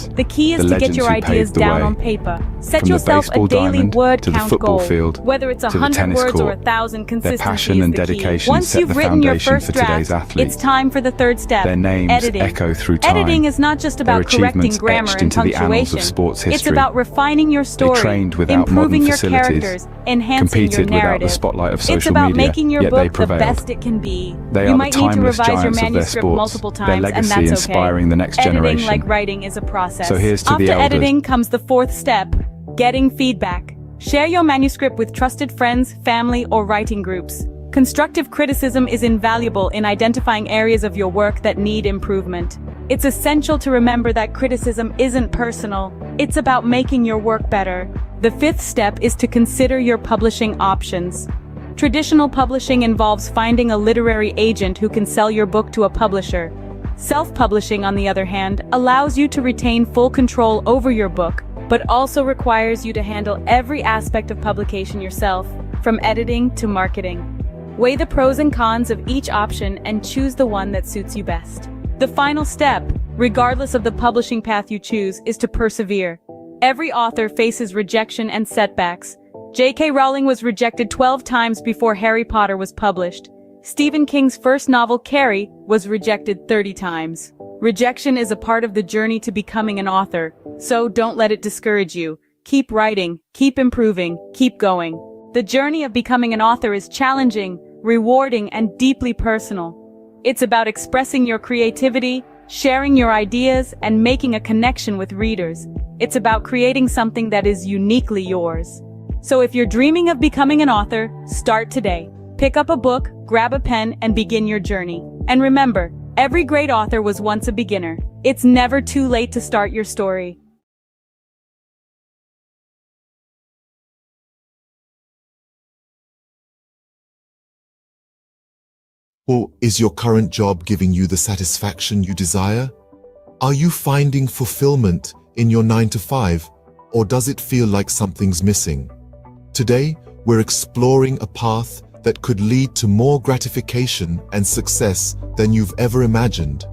success. The key is The to get legends your who ideas paved the down way. on paper. Set From the yourself a baseball daily diamond word to the count football goal. field, Whether it's to the 100 tennis words or court. 1,000, consistency passion is and the key. dedication Once set you've the written your foundation first for draft, today's athletes. it's time for the third step. Their names Editing. echo through time. Editing is not just Their about correcting achievements grammar etched and into the annals punctuation. of sports It's history. about refining your story, trained without improving modern your facilities, characters, enhancing your competed without the narrative. spotlight of It's social about media, making your yet they book the prevailed. best it can be. They You are might the need to timeless revise your giants of their manuscript sports, multiple their times, and legacy that's okay. inspiring the next Editing, generation. like writing, is a process. So here's to After the elders. editing comes the fourth step: getting feedback. Share your manuscript with trusted friends, family, or writing groups. Constructive criticism is invaluable in identifying areas of your work that need improvement. It's essential to remember that criticism isn't personal. It's about making your work better. The fifth step is to consider your publishing options. Traditional publishing involves finding a literary agent who can sell your book to a publisher. Self-publishing, on the other hand, allows you to retain full control over your book, but also requires you to handle every aspect of publication yourself, from editing to marketing. Weigh the pros and cons of each option and choose the one that suits you best. The final step, regardless of the publishing path you choose, is to persevere. Every author faces rejection and setbacks. J.K. Rowling was rejected 12 times before Harry Potter was published. Stephen King's first novel, Carrie, was rejected 30 times. Rejection is a part of the journey to becoming an author, so don't let it discourage you. Keep writing, keep improving, keep going. The journey of becoming an author is challenging, rewarding, and deeply personal. It's about expressing your creativity, sharing your ideas, and making a connection with readers. It's about creating something that is uniquely yours. So if you're dreaming of becoming an author, start today. Pick up a book, grab a pen, and begin your journey. And remember, every great author was once a beginner. It's never too late to start your story. Or is your current job giving you the satisfaction you desire? Are you finding fulfillment in your 9-to-5, or does it feel like something's missing? Today, we're exploring a path that could lead to more gratification and success than you've ever imagined.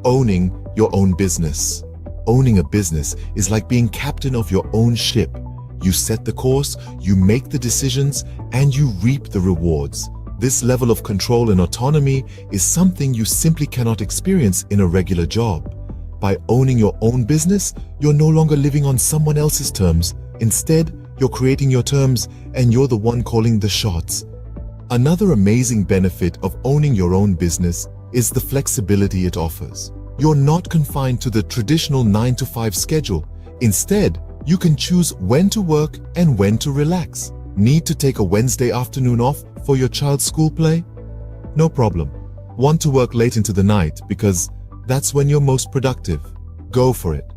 Owning your own business. Owning a business is like being captain of your own ship. You set the course, you make the decisions, and you reap the rewards. This level of control and autonomy is something you simply cannot experience in a regular job. By owning your own business, you're no longer living on someone else's terms. Instead, you're creating your terms, and you're the one calling the shots. Another amazing benefit of owning your own business is the flexibility it offers. You're not confined to the traditional 9-to-5 schedule. Instead, you can choose when to work and when to relax. Need to take a Wednesday afternoon off for your child's school play? No problem. Want to work late into the night because that's when you're most productive? Go for it.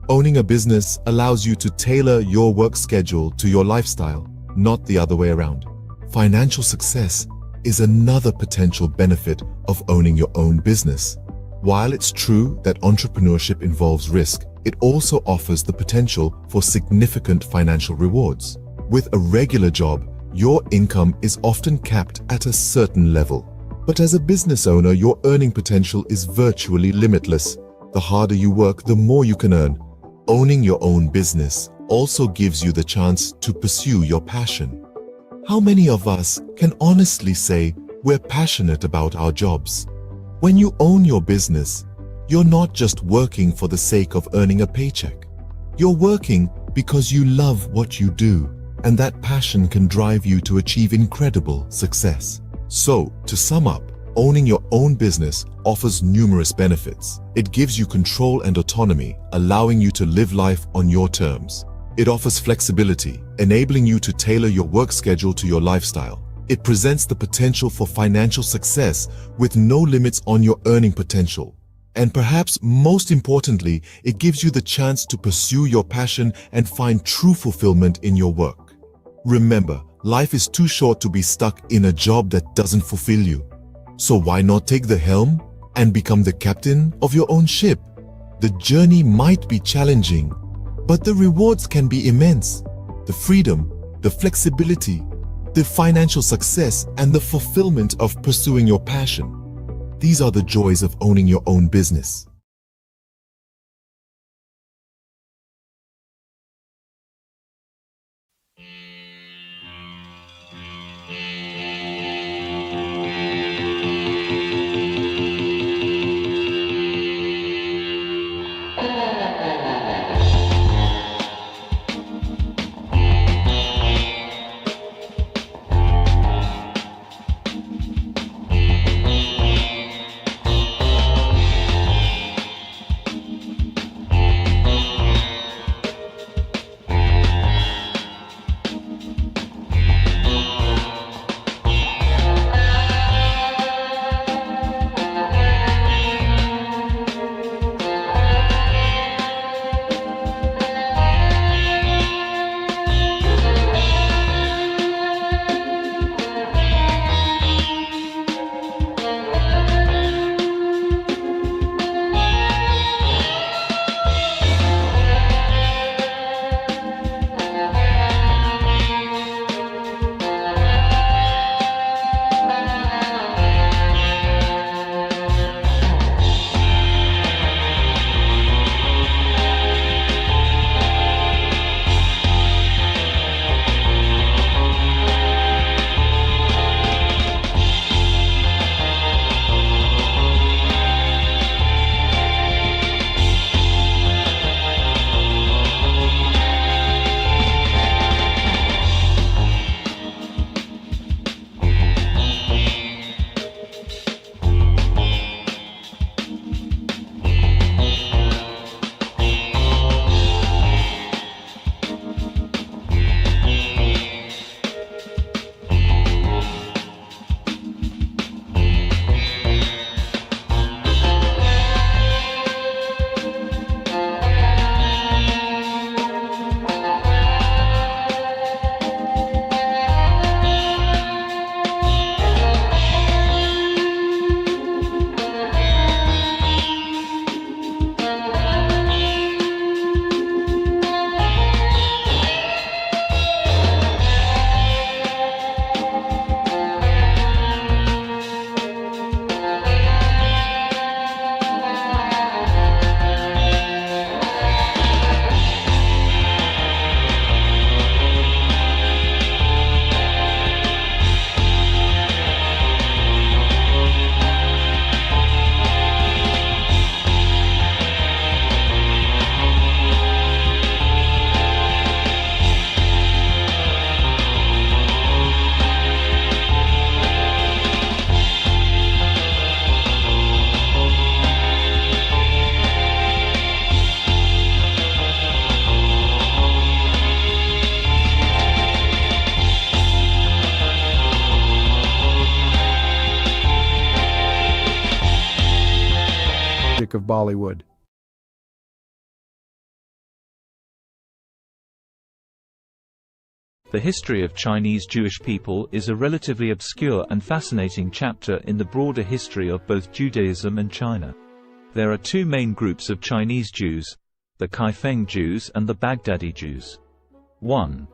Owning a business allows you to tailor your work schedule to your lifestyle, not the other way around. Financial success is another potential benefit of owning your own business. While it's true that entrepreneurship involves risk, it also offers the potential for significant financial rewards. With a regular job, your income is often capped at a certain level. But as a business owner, your earning potential is virtually limitless. The harder you work, the more you can earn. Owning your own business also gives you the chance to pursue your passion. How many of us can honestly say we're passionate about our jobs? When you own your business, you're not just working for the sake of earning a paycheck. You're working because you love what you do, and that passion can drive you to achieve incredible success. So, to sum up, owning your own business offers numerous benefits. It gives you control and autonomy, allowing you to live life on your terms. It offers flexibility, enabling you to tailor your work schedule to your lifestyle. It presents the potential for financial success with no limits on your earning potential. And perhaps most importantly, it gives you the chance to pursue your passion and find true fulfillment in your work. Remember, life is too short to be stuck in a job that doesn't fulfill you. So why not take the helm and become the captain of your own ship? The journey might be challenging, but the rewards can be immense. The freedom, the flexibility, the financial success, and the fulfillment of pursuing your passion. These are the joys of owning your own business. Bollywood. The history of Chinese Jewish people is a relatively obscure and fascinating chapter in the broader history of both Judaism and China. There are two main groups of Chinese Jews, the Kaifeng Jews and the Baghdadi Jews. 1.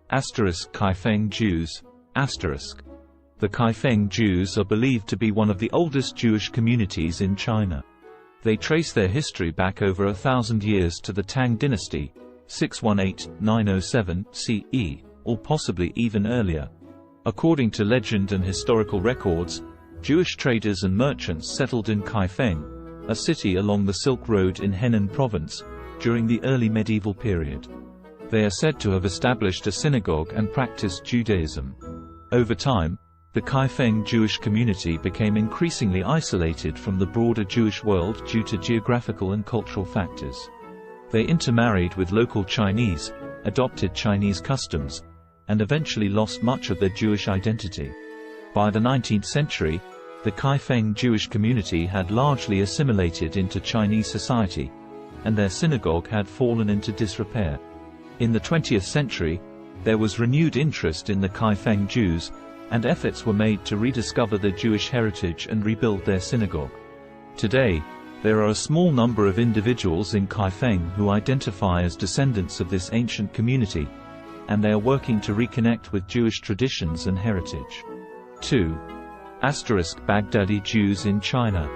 Kaifeng Jews. The Kaifeng Jews are believed to be one of the oldest Jewish communities in China. They trace their history back over 1,000 years to the Tang dynasty, 618–907 CE, or possibly even earlier. According to legend and historical records, Jewish traders and merchants settled in Kaifeng, a city along the Silk Road in Henan province, during the early medieval period. They are said to have established a synagogue and practiced Judaism. Over time, the Kaifeng Jewish community became increasingly isolated from the broader Jewish world due to geographical and cultural factors. They intermarried with local Chinese, adopted Chinese customs, and eventually lost much of their Jewish identity. By the 19th century, the Kaifeng Jewish community had largely assimilated into Chinese society, and their synagogue had fallen into disrepair. In the 20th century, there was renewed interest in the Kaifeng Jews, and efforts were made to rediscover their Jewish heritage and rebuild their synagogue. Today, there are a small number of individuals in Kaifeng who identify as descendants of this ancient community, and they are working to reconnect with Jewish traditions and heritage. 2. Baghdadi Jews in China.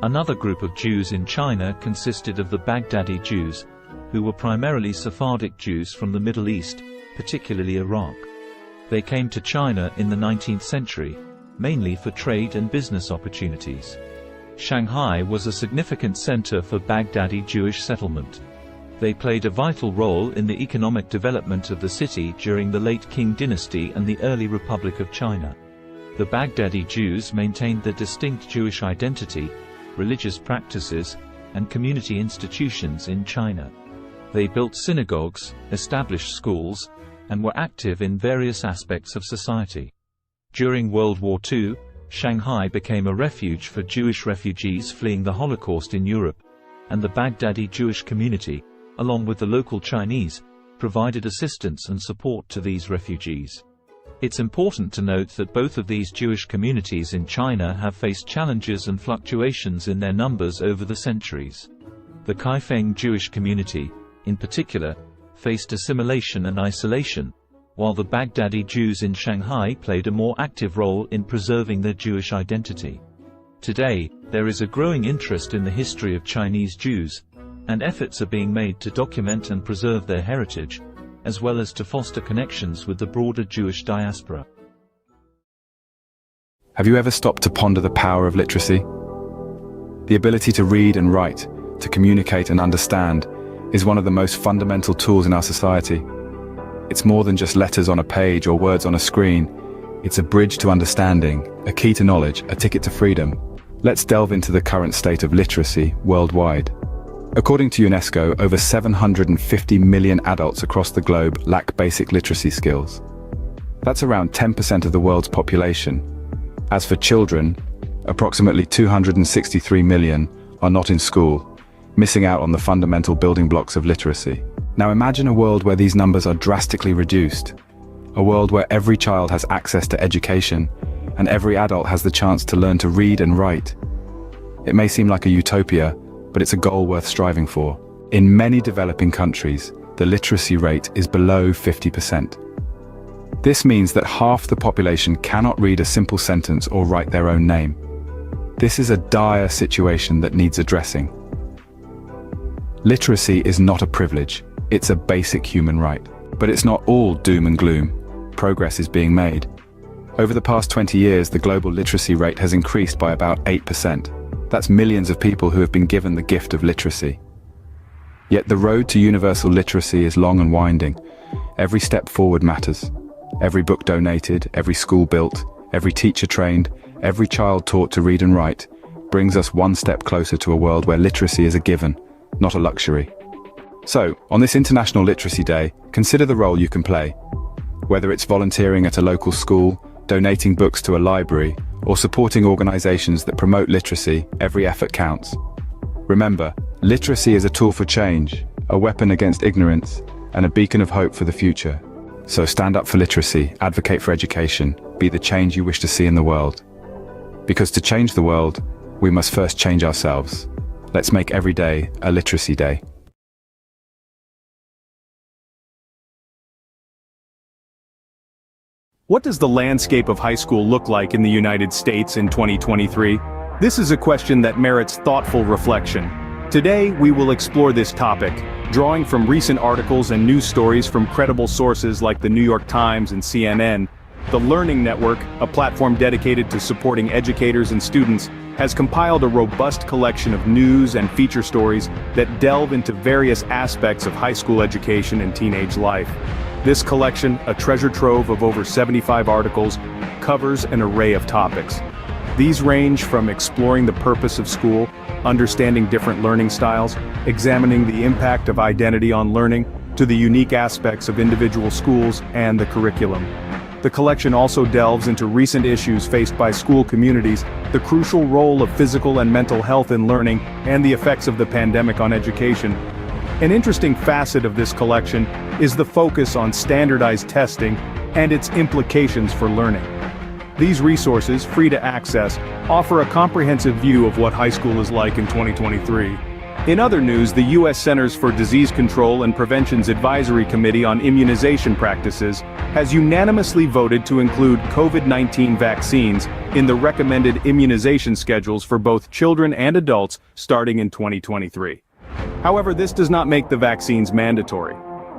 Another group of Jews in China consisted of the Baghdadi Jews, who were primarily Sephardic Jews from the Middle East, particularly Iraq. They came to China in the 19th century, mainly for trade and business opportunities. Shanghai was a significant center for Baghdadi Jewish settlement. They played a vital role in the economic development of the city during the late Qing dynasty and the early Republic of China. The Baghdadi Jews maintained their distinct Jewish identity, religious practices, and community institutions in China. They built synagogues, established schools, and were active in various aspects of society. During World War II, Shanghai became a refuge for Jewish refugees fleeing the Holocaust in Europe, and the Baghdadi Jewish community, along with the local Chinese, provided assistance and support to these refugees. It's important to note that both of these Jewish communities in China have faced challenges and fluctuations in their numbers over the centuries. The Kaifeng Jewish community, in particular, faced assimilation and isolation, while the Baghdadi Jews in Shanghai played a more active role in preserving their Jewish identity. Today, there is a growing interest in the history of Chinese Jews, and efforts are being made to document and preserve their heritage, as well as to foster connections with the broader Jewish diaspora. Have you ever stopped to ponder the power of literacy? The ability to read and write, to communicate and understand, is one of the most fundamental tools in our society. It's more than just letters on a page or words on a screen. It's a bridge to understanding, a key to knowledge, a ticket to freedom. Let's delve into the current state of literacy worldwide. According to UNESCO, over 750 million adults across the globe lack basic literacy skills. That's around 10% of the world's population. As for children, approximately 263 million are not in school, missing out on the fundamental building blocks of literacy. Now imagine a world where these numbers are drastically reduced. A world where every child has access to education, and every adult has the chance to learn to read and write. It may seem like a utopia, but it's a goal worth striving for. In many developing countries, the literacy rate is below 50%. This means that half the population cannot read a simple sentence or write their own name. This is a dire situation that needs addressing. Literacy is not a privilege, it's a basic human right. But it's not all doom and gloom. Progress is being made. Over the past 20 years, the global literacy rate has increased by about 8%. That's millions of people who have been given the gift of literacy. Yet the road to universal literacy is long and winding. Every step forward matters. Every book donated, every school built, every teacher trained, every child taught to read and write, brings us one step closer to a world where literacy is a given, not a luxury. So, on this International Literacy Day, consider the role you can play. Whether it's volunteering at a local school, donating books to a library, or supporting organizations that promote literacy, every effort counts. Remember, literacy is a tool for change, a weapon against ignorance, and a beacon of hope for the future. So stand up for literacy, advocate for education, be the change you wish to see in the world. Because to change the world, we must first change ourselves. Let's make every day a literacy day. What does the landscape of high school look like in the United States in 2023? This is a question that merits thoughtful reflection. Today, we will explore this topic, drawing from recent articles and news stories from credible sources like the New York Times and CNN. The Learning Network, a platform dedicated to supporting educators and students, has compiled a robust collection of news and feature stories that delve into various aspects of high school education and teenage life. This collection, a treasure trove of over 75 articles, covers an array of topics. These range from exploring the purpose of school, understanding different learning styles, examining the impact of identity on learning, to the unique aspects of individual schools and the curriculum. The collection also delves into recent issues faced by school communities, the crucial role of physical and mental health in learning, and the effects of the pandemic on education. An interesting facet of this collection is the focus on standardized testing and its implications for learning. These resources, free to access, offer a comprehensive view of what high school is like in 2023. In other news, the U.S. Centers for Disease Control and Prevention's Advisory Committee on Immunization Practices has unanimously voted to include COVID-19 vaccines in the recommended immunization schedules for both children and adults starting in 2023. However, this does not make the vaccines mandatory.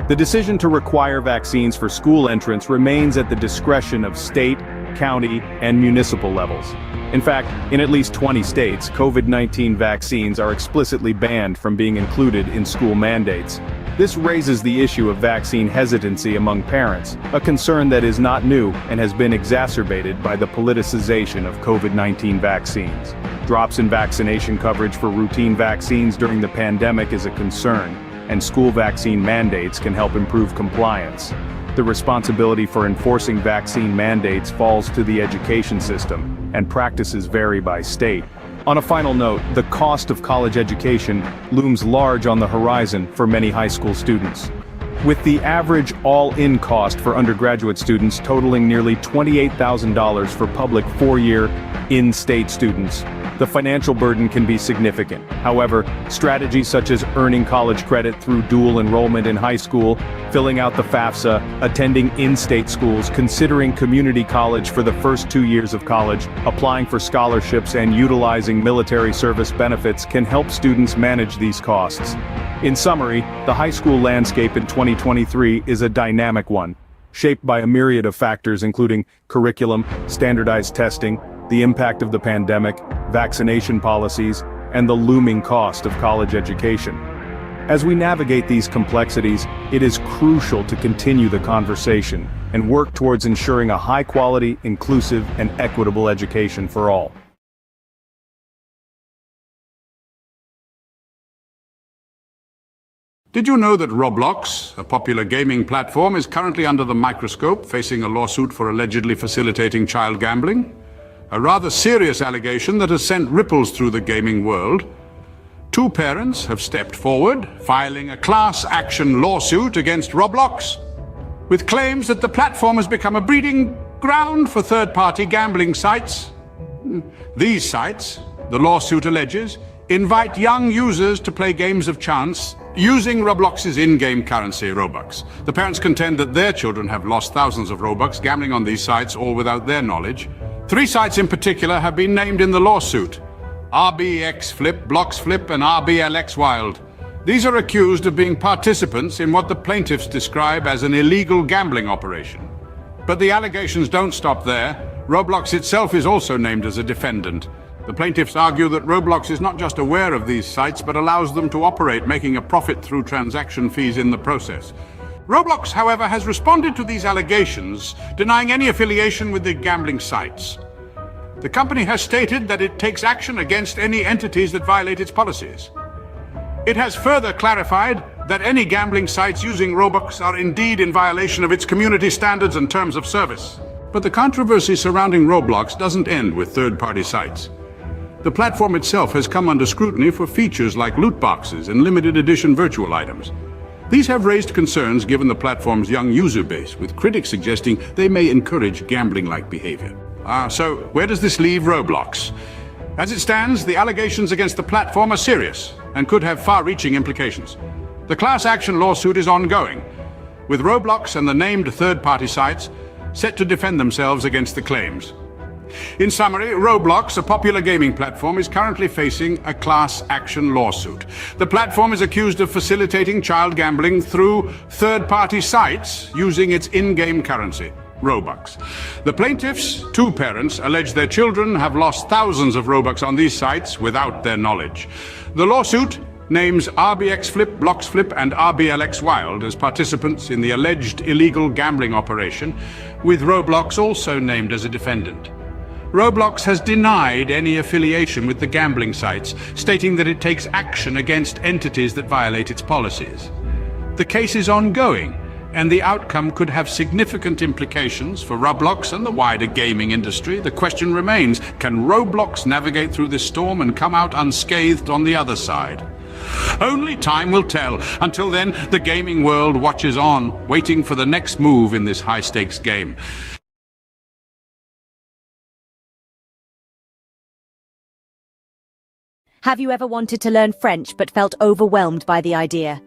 The decision to require vaccines for school entrance remains at the discretion of state, county, and municipal levels. In fact, in at least 20 states, COVID-19 vaccines are explicitly banned from being included in school mandates. This raises the issue of vaccine hesitancy among parents, a concern that is not new and has been exacerbated by the politicization of COVID-19 vaccines. Drops in vaccination coverage for routine vaccines during the pandemic is a concern, and school vaccine mandates can help improve compliance. The responsibility for enforcing vaccine mandates falls to the education system, and practices vary by state. On a final note, the cost of college education looms large on the horizon for many high school students. With the average all-in cost for undergraduate students totaling nearly $28,000 for public four-year, in-state students, the financial burden can be significant. However, strategies such as earning college credit through dual enrollment in high school, filling out the FAFSA, attending in-state schools, considering community college for the first 2 years of college, applying for scholarships, and utilizing military service benefits can help students manage these costs. In summary, the high school landscape in 2023 is a dynamic one, shaped by a myriad of factors including curriculum, standardized testing, the impact of the pandemic, vaccination policies, and the looming cost of college education. As we navigate these complexities, it is crucial to continue the conversation and work towards ensuring a high-quality, inclusive, and equitable education for all. Did you know that Roblox, a popular gaming platform, is currently under the microscope, facing a lawsuit for allegedly facilitating child gambling? A rather serious allegation that has sent ripples through the gaming world. Two parents have stepped forward, filing a class action lawsuit against Roblox, with claims that the platform has become a breeding ground for third-party gambling sites. These sites, the lawsuit alleges, invite young users to play games of chance using Roblox's in-game currency, Robux. The parents contend that their children have lost thousands of Robux gambling on these sites, all without their knowledge. 3 sites in particular have been named in the lawsuit: RBX Flip, Blocks Flip, and RBLX Wild. These are accused of being participants in what the plaintiffs describe as an illegal gambling operation. But the allegations don't stop there. Roblox itself is also named as a defendant. The plaintiffs argue that Roblox is not just aware of these sites, but allows them to operate, making a profit through transaction fees in the process. Roblox, however, has responded to these allegations, denying any affiliation with the gambling sites. The company has stated that it takes action against any entities that violate its policies. It has further clarified that any gambling sites using Robux are indeed in violation of its community standards and terms of service. But the controversy surrounding Roblox doesn't end with third-party sites. The platform itself has come under scrutiny for features like loot boxes and limited edition virtual items. These have raised concerns given the platform's young user base, with critics suggesting they may encourage gambling-like behavior. So where does this leave Roblox? As it stands, the allegations against the platform are serious and could have far-reaching implications. The class action lawsuit is ongoing, with Roblox and the named third-party sites set to defend themselves against the claims. In summary, Roblox, a popular gaming platform, is currently facing a class action lawsuit. The platform is accused of facilitating child gambling through third-party sites using its in-game currency, Robux. The plaintiffs, two parents, allege their children have lost thousands of Robux on these sites without their knowledge. The lawsuit names RBX Flip, Blocks Flip, and RBLX Wild as participants in the alleged illegal gambling operation, with Roblox also named as a defendant. Roblox has denied any affiliation with the gambling sites, stating that it takes action against entities that violate its policies. The case is ongoing, and the outcome could have significant implications for Roblox and the wider gaming industry. The question remains, can Roblox navigate through this storm and come out unscathed on the other side? Only time will tell. Until then, the gaming world watches on, waiting for the next move in this high-stakes game. Have you ever wanted to learn French but felt overwhelmed by the idea?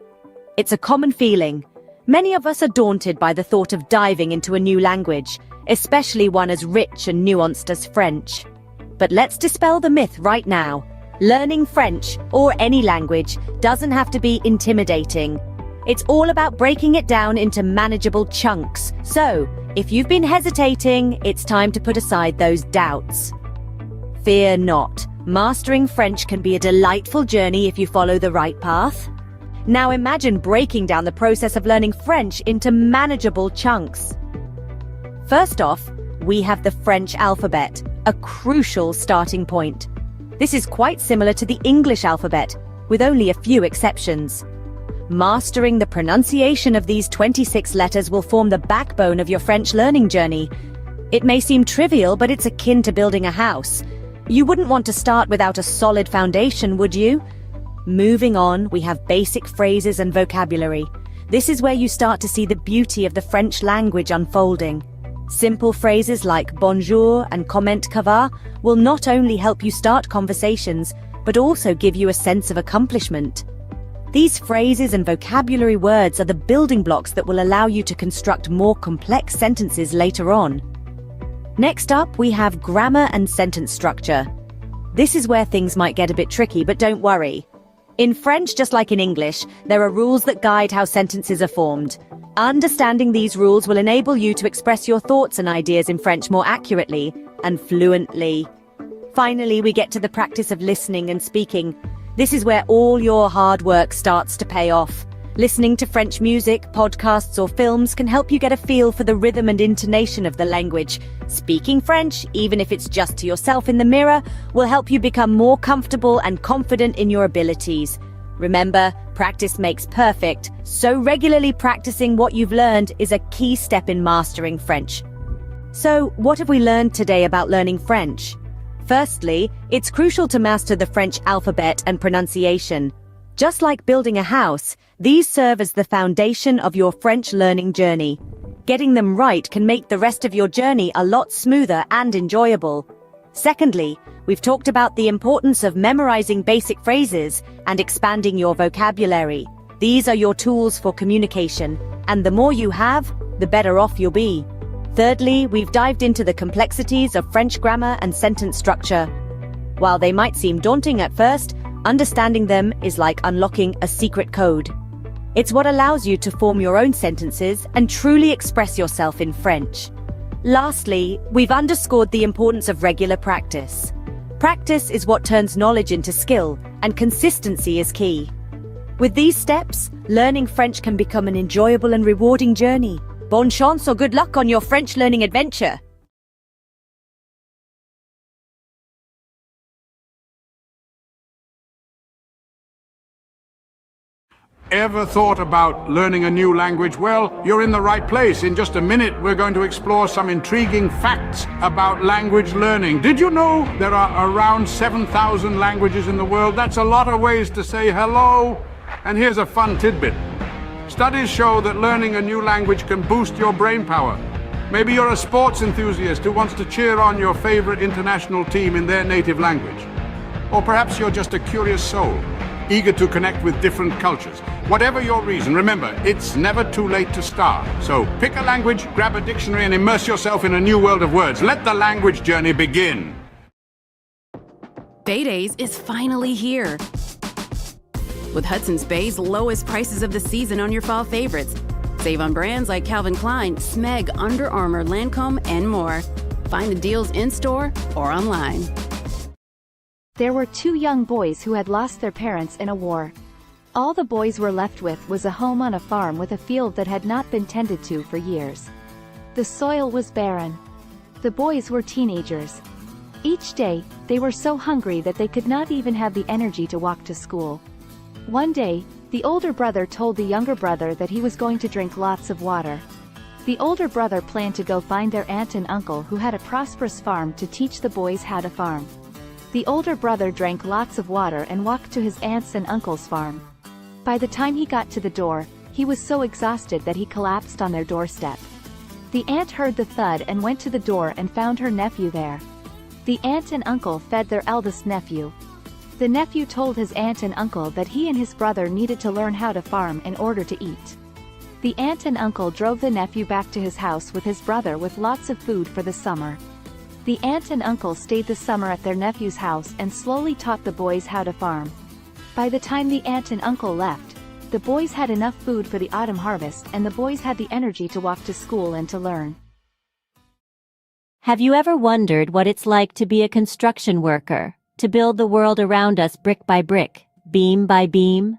It's a common feeling. Many of us are daunted by the thought of diving into a new language, especially one as rich and nuanced as French. But let's dispel the myth right now. Learning French, or any language, doesn't have to be intimidating. It's all about breaking it down into manageable chunks. So, if you've been hesitating, it's time to put aside those doubts. Fear not. Mastering French can be a delightful journey if you follow the right path. Now imagine breaking down the process of learning French into manageable chunks. First off, we have the French alphabet, a crucial starting point. This is quite similar to the English alphabet, with only a few exceptions. Mastering the pronunciation of these 26 letters will form the backbone of your French learning journey. It may seem trivial, but it's akin to building a house. You wouldn't want to start without a solid foundation, would you? Moving on, we have basic phrases and vocabulary. This is where you start to see the beauty of the French language unfolding. Simple phrases like bonjour and comment ça va will not only help you start conversations, but also give you a sense of accomplishment. These phrases and vocabulary words are the building blocks that will allow you to construct more complex sentences later on. Next up, we have grammar and sentence structure. This is where things might get a bit tricky, but don't worry. In French, just like in English, there are rules that guide how sentences are formed. Understanding these rules will enable you to express your thoughts and ideas in French more accurately and fluently. Finally, we get to the practice of listening and speaking. This is where all your hard work starts to pay off. Listening to French music, podcasts, or films can help you get a feel for the rhythm and intonation of the language. Speaking French, even if it's just to yourself in the mirror, will help you become more comfortable and confident in your abilities. Remember, practice makes perfect, so regularly practicing what you've learned is a key step in mastering French. So, what have we learned today about learning French? Firstly, it's crucial to master the French alphabet and pronunciation. Just like building a house, these serve as the foundation of your French learning journey. Getting them right can make the rest of your journey a lot smoother and enjoyable. Secondly, we've talked about the importance of memorizing basic phrases and expanding your vocabulary. These are your tools for communication, and the more you have, the better off you'll be. Thirdly, we've dived into the complexities of French grammar and sentence structure. While they might seem daunting at first, understanding them is like unlocking a secret code. It's what allows you to form your own sentences and truly express yourself in French. Lastly, we've underscored the importance of regular practice. Practice is what turns knowledge into skill, and consistency is key. With these steps, learning French can become an enjoyable and rewarding journey. Bonne chance or good luck on your French learning adventure! Ever thought about learning a new language? Well, you're in the right place. In just a minute, we're going to explore some intriguing facts about language learning. Did you know there are around 7,000 languages in the world? That's a lot of ways to say hello. And here's a fun tidbit. Studies show that learning a new language can boost your brain power. Maybe you're a sports enthusiast who wants to cheer on your favorite international team in their native language. Or perhaps you're just a curious soul, eager to connect with different cultures. Whatever your reason, remember, it's never too late to start. So pick a language, grab a dictionary, and immerse yourself in a new world of words. Let the language journey begin. Bay Days is finally here. With Hudson's Bay's lowest prices of the season on your fall favorites. Save on brands like Calvin Klein, Smeg, Under Armour, Lancome, and more. Find the deals in-store or online. There were two young boys who had lost their parents in a war. All the boys were left with was a home on a farm with a field that had not been tended to for years. The soil was barren. The boys were teenagers. Each day, they were so hungry that they could not even have the energy to walk to school. One day, the older brother told the younger brother that he was going to drink lots of water. The older brother planned to go find their aunt and uncle who had a prosperous farm to teach the boys how to farm. The older brother drank lots of water and walked to his aunt's and uncle's farm. By the time he got to the door, he was so exhausted that he collapsed on their doorstep. The aunt heard the thud and went to the door and found her nephew there. The aunt and uncle fed their eldest nephew. The nephew told his aunt and uncle that he and his brother needed to learn how to farm in order to eat. The aunt and uncle drove the nephew back to his house with his brother with lots of food for the summer. The aunt and uncle stayed the summer at their nephew's house and slowly taught the boys how to farm. By the time the aunt and uncle left, the boys had enough food for the autumn harvest and the boys had the energy to walk to school and to learn. Have you ever wondered what it's like to be a construction worker, to build the world around us brick by brick, beam by beam?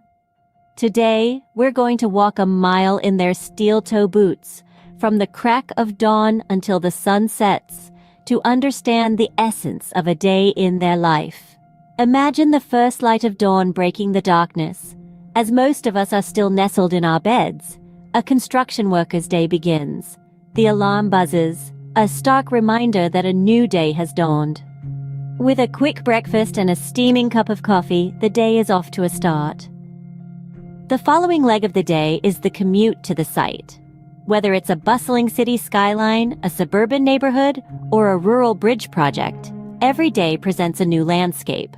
Today, we're going to walk a mile in their steel-toe boots, from the crack of dawn until the sun sets, to understand the essence of a day in their life. Imagine the first light of dawn breaking the darkness. As most of us are still nestled in our beds, a construction worker's day begins. The alarm buzzes, a stark reminder that a new day has dawned. With a quick breakfast and a steaming cup of coffee, the day is off to a start. The following leg of the day is the commute to the site. Whether it's a bustling city skyline, a suburban neighborhood, or a rural bridge project, every day presents a new landscape.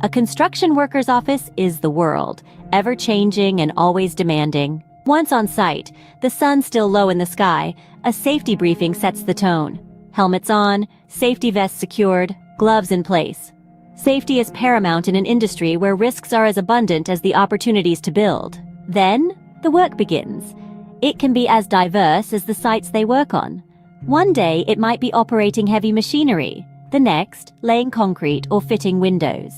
A construction worker's office is the world, ever-changing and always demanding. Once on site, the sun still low in the sky, a safety briefing sets the tone. Helmets on, safety vests secured, gloves in place. Safety is paramount in an industry where risks are as abundant as the opportunities to build. Then, the work begins. It can be as diverse as the sites they work on. One day, it might be operating heavy machinery. The next, laying concrete or fitting windows.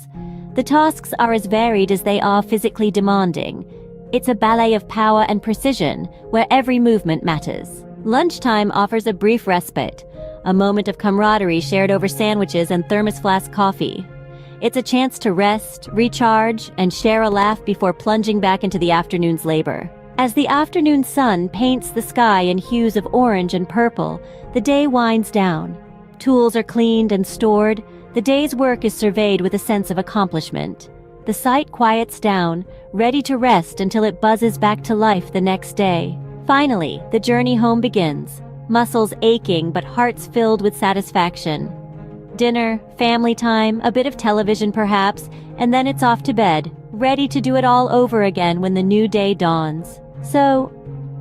The tasks are as varied as they are physically demanding. It's a ballet of power and precision, where every movement matters. Lunchtime offers a brief respite, a moment of camaraderie shared over sandwiches and thermos flask coffee. It's a chance to rest, recharge, and share a laugh before plunging back into the afternoon's labor. As the afternoon sun paints the sky in hues of orange and purple, the day winds down. Tools are cleaned and stored. The day's work is surveyed with a sense of accomplishment. The site quiets down, ready to rest until it buzzes back to life the next day. Finally, the journey home begins, muscles aching but hearts filled with satisfaction. Dinner, family time, a bit of television perhaps, and then it's off to bed, ready to do it all over again when the new day dawns. So,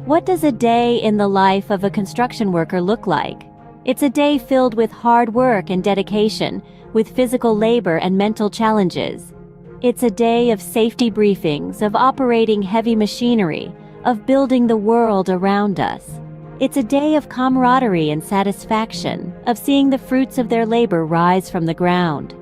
what does a day in the life of a construction worker look like? It's a day filled with hard work and dedication, with physical labor and mental challenges. It's a day of safety briefings, of operating heavy machinery, of building the world around us. It's a day of camaraderie and satisfaction, of seeing the fruits of their labor rise from the ground.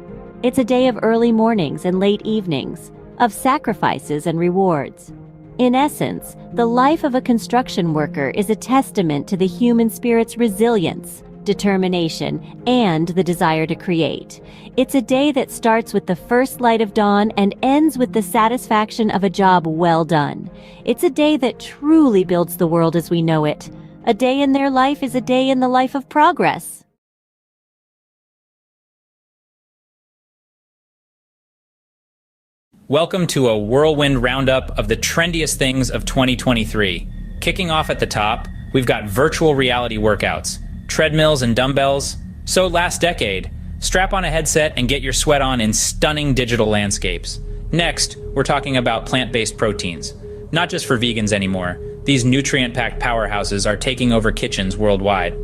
It's a day of early mornings and late evenings, of sacrifices and rewards. In essence, the life of a construction worker is a testament to the human spirit's resilience, determination, and the desire to create. It's a day that starts with the first light of dawn and ends with the satisfaction of a job well done. It's a day that truly builds the world as we know it. A day in their life is a day in the life of progress. Welcome to a whirlwind roundup of the trendiest things of 2023. Kicking off at the top, we've got virtual reality workouts, treadmills and dumbbells. So last decade, strap on a headset and get your sweat on in stunning digital landscapes. Next, we're talking about plant-based proteins. Not just for vegans anymore. These nutrient-packed powerhouses are taking over kitchens worldwide.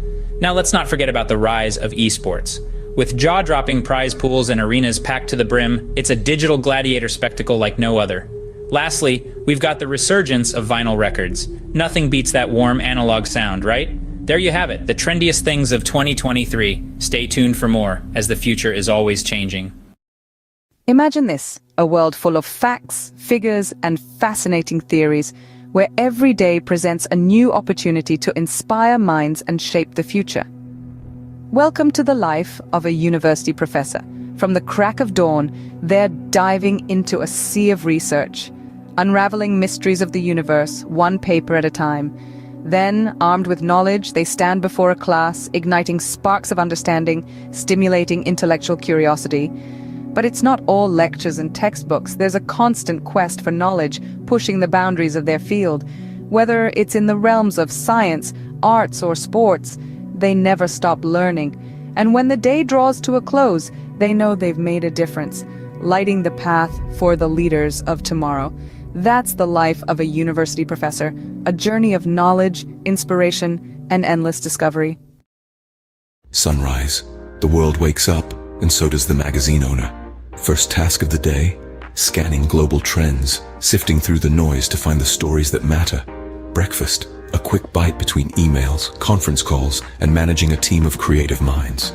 Now let's not forget about the rise of esports. With jaw-dropping prize pools and arenas packed to the brim, it's a digital gladiator spectacle like no other. Lastly, we've got the resurgence of vinyl records. Nothing beats that warm analog sound, right? There you have it, the trendiest things of 2023. Stay tuned for more, as the future is always changing. Imagine this, a world full of facts, figures, and fascinating theories, where every day presents a new opportunity to inspire minds and shape the future. Welcome to the life of a university professor. From the crack of dawn, they're diving into a sea of research, unraveling mysteries of the universe, one paper at a time. Then, armed with knowledge, they stand before a class, igniting sparks of understanding, stimulating intellectual curiosity. But it's not all lectures and textbooks. There's a constant quest for knowledge, pushing the boundaries of their field. Whether it's in the realms of science, arts, or sports, they never stop learning. And when the day draws to a close, they know they've made a difference, lighting the path for the leaders of tomorrow. That's the life of a university professor, a journey of knowledge, inspiration, and endless discovery. Sunrise. The world wakes up, and so does the magazine owner. First task of the day, scanning global trends, sifting through the noise to find the stories that matter. Breakfast. A quick bite between emails, conference calls, and managing a team of creative minds.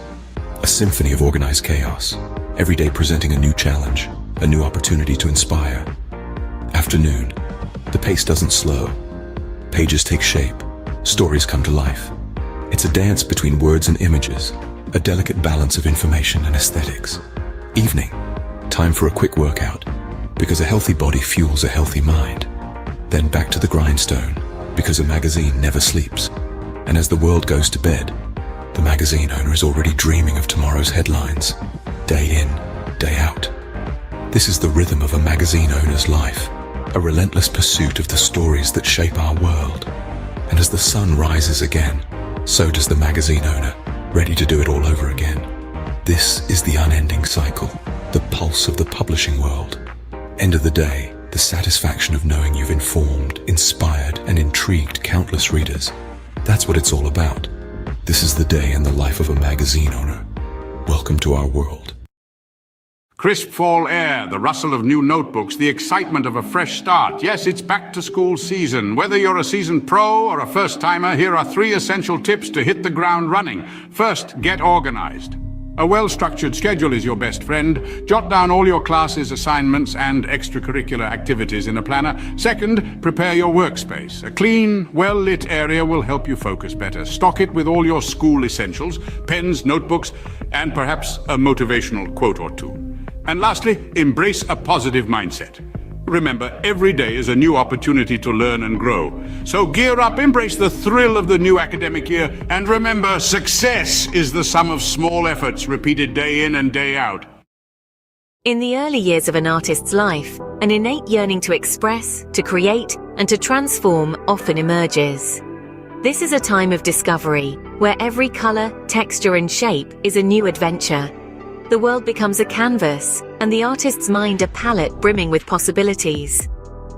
A symphony of organized chaos, every day presenting a new challenge, a new opportunity to inspire. Afternoon. The pace doesn't slow. Pages take shape. Stories come to life. It's a dance between words and images, a delicate balance of information and aesthetics. Evening. Time for a quick workout, because a healthy body fuels a healthy mind. Then back to the grindstone, because a magazine never sleeps. And as the world goes to bed, the magazine owner is already dreaming of tomorrow's headlines, day in, day out. This is the rhythm of a magazine owner's life, a relentless pursuit of the stories that shape our world. And as the sun rises again, so does the magazine owner, ready to do it all over again. This is the unending cycle, the pulse of the publishing world. End of the day, the satisfaction of knowing you've informed, inspired, and intrigued countless readers. That's what it's all about. This is the day in the life of a magazine owner. Welcome to our world. Crisp fall air, the rustle of new notebooks, the excitement of a fresh start. Yes, it's back to school season. Whether you're a seasoned pro or a first-timer, here are 3 essential tips to hit the ground running. First, get organized. A well-structured schedule is your best friend. Jot down all your classes, assignments, and extracurricular activities in a planner. Second, prepare your workspace. A clean, well-lit area will help you focus better. Stock it with all your school essentials, pens, notebooks, and perhaps a motivational quote or two. And lastly, embrace a positive mindset. Remember, every day is a new opportunity to learn and grow. So gear up, embrace the thrill of the new academic year, and remember, success is the sum of small efforts repeated day in and day out. In the early years of an artist's life, an innate yearning to express, to create, and to transform often emerges. This is a time of discovery, where every color, texture, and shape is a new adventure. The world becomes a canvas, and the artist's mind a palette brimming with possibilities.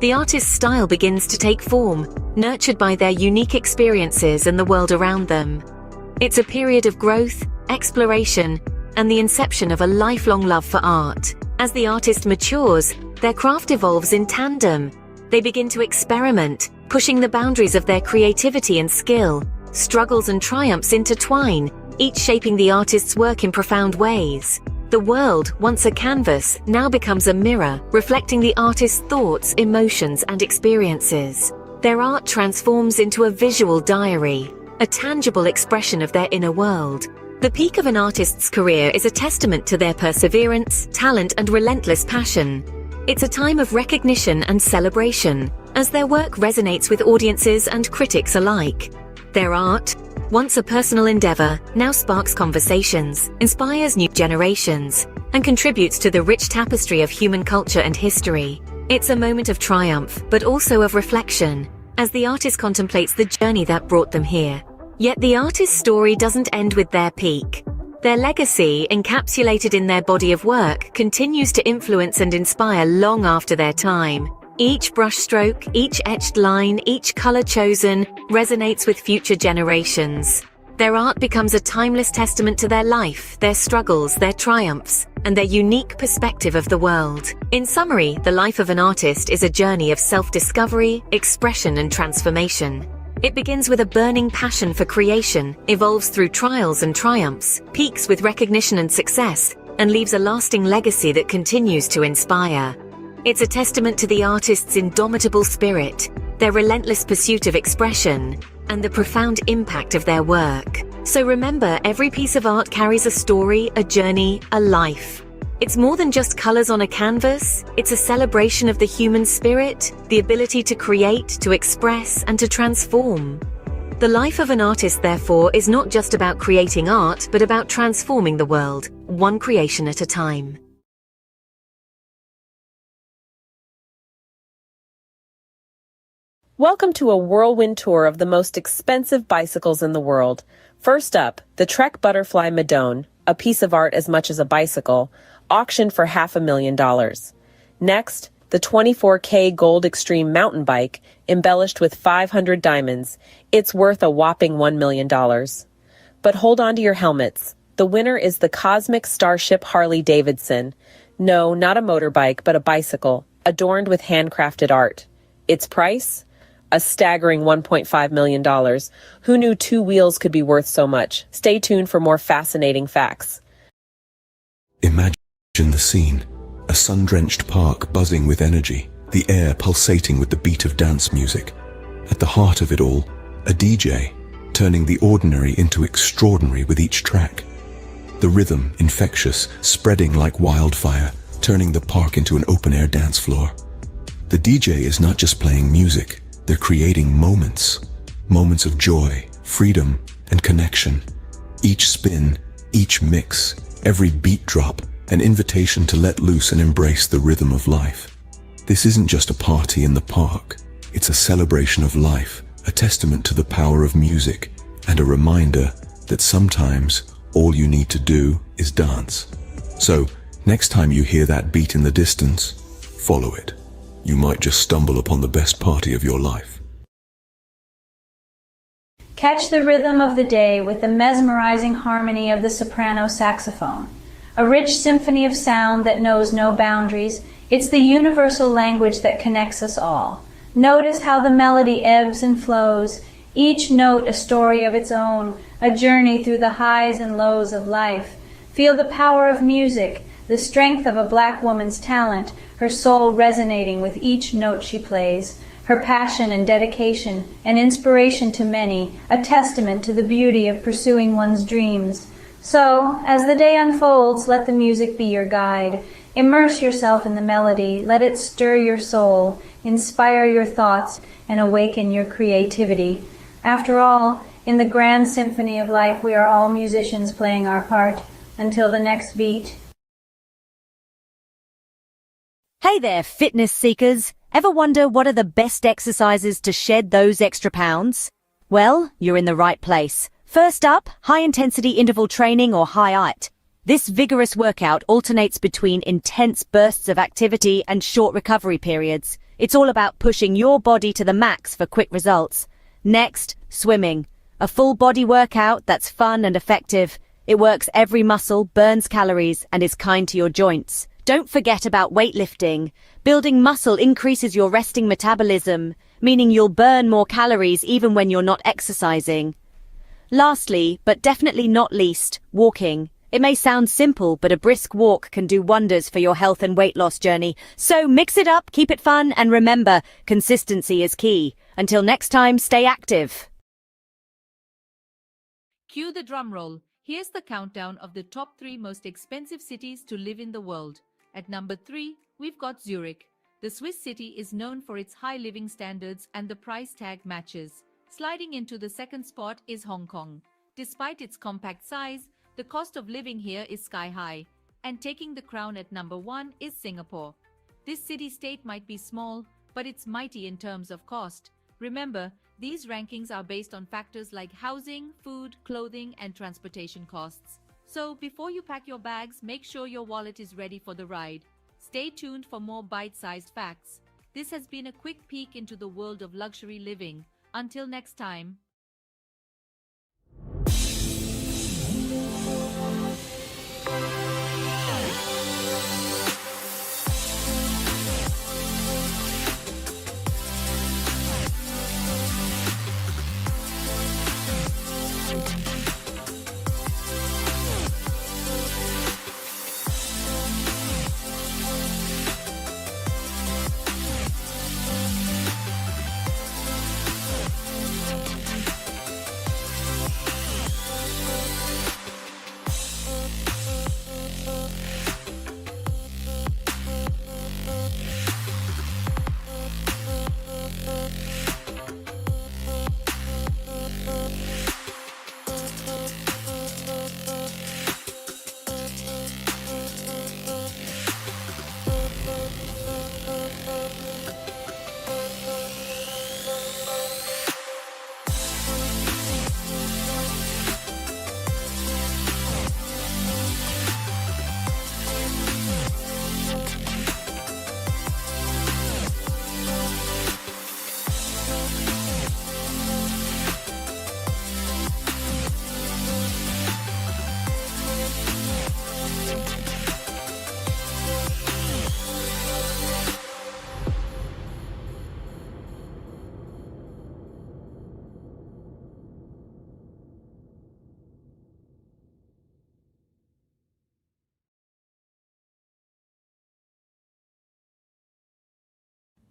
The artist's style begins to take form, nurtured by their unique experiences and the world around them. It's a period of growth, exploration, and the inception of a lifelong love for art. As the artist matures, their craft evolves in tandem. They begin to experiment, pushing the boundaries of their creativity and skill. Struggles and triumphs intertwine, each shaping the artist's work in profound ways. The world, once a canvas, now becomes a mirror, reflecting the artist's thoughts, emotions, and experiences. Their art transforms into a visual diary, a tangible expression of their inner world. The peak of an artist's career is a testament to their perseverance, talent, and relentless passion. It's a time of recognition and celebration, as their work resonates with audiences and critics alike. Their art, once a personal endeavor, now sparks conversations, inspires new generations, and contributes to the rich tapestry of human culture and history. It's a moment of triumph, but also of reflection, as the artist contemplates the journey that brought them here. Yet the artist's story doesn't end with their peak. Their legacy, encapsulated in their body of work, continues to influence and inspire long after their time. Each brushstroke, each etched line, each color chosen resonates with future generations. Their art becomes a timeless testament to their life, their struggles, their triumphs, and their unique perspective of the world. In summary, the life of an artist is a journey of self-discovery, expression, and transformation. It begins with a burning passion for creation, evolves through trials and triumphs, peaks with recognition and success, and leaves a lasting legacy that continues to inspire. It's a testament to the artist's indomitable spirit, their relentless pursuit of expression, and the profound impact of their work. So remember, every piece of art carries a story, a journey, a life. It's more than just colors on a canvas. It's a celebration of the human spirit, the ability to create, to express, and to transform. The life of an artist, therefore, is not just about creating art, but about transforming the world, one creation at a time. Welcome to a whirlwind tour of the most expensive bicycles in the world. First up, the Trek Butterfly Madone, a piece of art as much as a bicycle, auctioned for $500,000. Next, the 24K Gold Extreme mountain bike, embellished with 500 diamonds. It's worth a whopping $1 million. But hold on to your helmets. The winner is the Cosmic Starship Harley Davidson. No, not a motorbike, but a bicycle, adorned with handcrafted art. Its price? A staggering $1.5 million. Who knew two wheels could be worth so much? Stay tuned for more fascinating facts. Imagine the scene. A sun-drenched park buzzing with energy, the air pulsating with the beat of dance music. At the heart of it all, a DJ, turning the ordinary into extraordinary with each track. The rhythm, infectious, spreading like wildfire, turning the park into an open-air dance floor. The DJ is not just playing music, they're creating moments. Moments of joy, freedom, and connection. Each spin, each mix, every beat drop, an invitation to let loose and embrace the rhythm of life. This isn't just a party in the park. It's a celebration of life, a testament to the power of music, and a reminder that sometimes all you need to do is dance. So, next time you hear that beat in the distance, follow it. You might just stumble upon the best party of your life. Catch the rhythm of the day with the mesmerizing harmony of the soprano saxophone. A rich symphony of sound that knows no boundaries. It's the universal language that connects us all. Notice how the melody ebbs and flows, each note a story of its own, a journey through the highs and lows of life. Feel the power of music, the strength of a black woman's talent, her soul resonating with each note she plays, her passion and dedication, an inspiration to many, a testament to the beauty of pursuing one's dreams. So, as the day unfolds, let the music be your guide. Immerse yourself in the melody, let it stir your soul, inspire your thoughts, and awaken your creativity. After all, in the grand symphony of life, we are all musicians playing our part. Until the next beat. Hey there, fitness seekers. Ever wonder what are the best exercises to shed those extra pounds? Well, you're in the right place. First up, high-intensity interval training or HIIT. This vigorous workout alternates between intense bursts of activity and short recovery periods. It's all about pushing your body to the max for quick results. Next, swimming. A full-body workout that's fun and effective. It works every muscle, burns calories, and is kind to your joints. Don't forget about weightlifting. Building muscle increases your resting metabolism, meaning you'll burn more calories even when you're not exercising. Lastly, but definitely not least, walking. It may sound simple, but a brisk walk can do wonders for your health and weight loss journey. So mix it up, keep it fun, and remember, consistency is key. Until next time, stay active. Cue the drum roll. Here's the countdown of the top 3 most expensive cities to live in the world. At number 3, we've got Zurich. The Swiss city is known for its high living standards and the price tag matches. Sliding into the second spot is Hong Kong. Despite its compact size, the cost of living here is sky high. And taking the crown at number 1 is Singapore. This city-state might be small, but it's mighty in terms of cost. Remember, these rankings are based on factors like housing, food, clothing, and transportation costs. So, before you pack your bags, make sure your wallet is ready for the ride. Stay tuned for more bite-sized facts. This has been a quick peek into the world of luxury living. Until next time.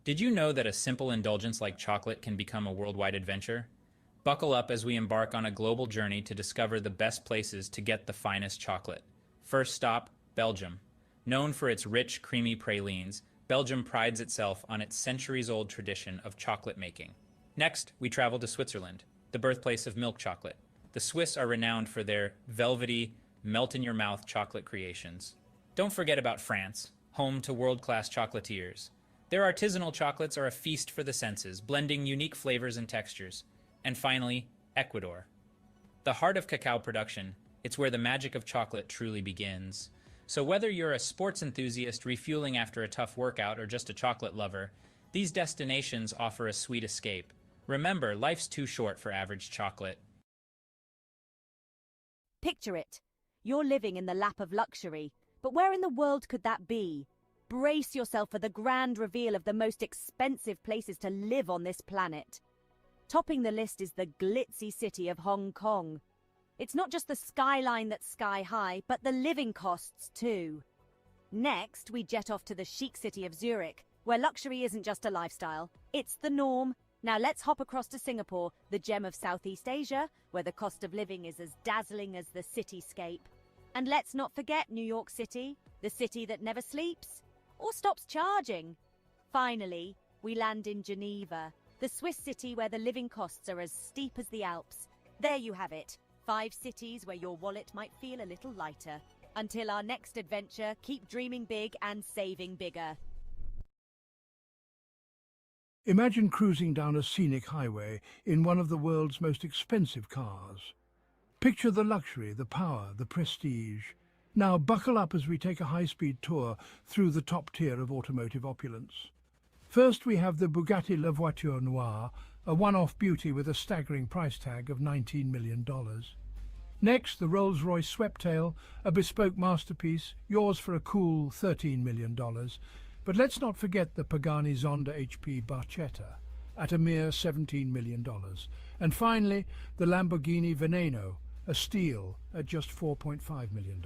Did you know that a simple indulgence like chocolate can become a worldwide adventure? Buckle up as we embark on a global journey to discover the best places to get the finest chocolate. First stop, Belgium. Known for its rich, creamy pralines, Belgium prides itself on its centuries-old tradition of chocolate making. Next, we travel to Switzerland, the birthplace of milk chocolate. The Swiss are renowned for their velvety, melt-in-your-mouth chocolate creations. Don't forget about France, home to world-class chocolatiers. Their artisanal chocolates are a feast for the senses, blending unique flavors and textures. And finally, Ecuador. The heart of cacao production, it's where the magic of chocolate truly begins. So whether you're a sports enthusiast refueling after a tough workout or just a chocolate lover, these destinations offer a sweet escape. Remember, life's too short for average chocolate. Picture it. You're living in the lap of luxury, but where in the world could that be? Brace yourself for the grand reveal of the most expensive places to live on this planet. Topping the list is the glitzy city of Hong Kong. It's not just the skyline that's sky high, but the living costs too. Next, we jet off to the chic city of Zurich, where luxury isn't just a lifestyle, it's the norm. Now let's hop across to Singapore, the gem of Southeast Asia, where the cost of living is as dazzling as the cityscape. And let's not forget New York City, the city that never sleeps or stops charging. Finally, we land in Geneva, the Swiss city where the living costs are as steep as the Alps. There you have it, 5 cities where your wallet might feel a little lighter. Until our next adventure, keep dreaming big and saving bigger. Imagine cruising down a scenic highway in one of the world's most expensive cars. Picture the luxury, the power, the prestige. Now buckle up as we take a high-speed tour through the top tier of automotive opulence. First we have the Bugatti La Voiture Noire, a one-off beauty with a staggering price tag of $19 million. Next, the Rolls-Royce Sweptail, a bespoke masterpiece, yours for a cool $13 million. But let's not forget the Pagani Zonda HP Barchetta, at a mere $17 million. And finally, the Lamborghini Veneno, a steal at just $4.5 million.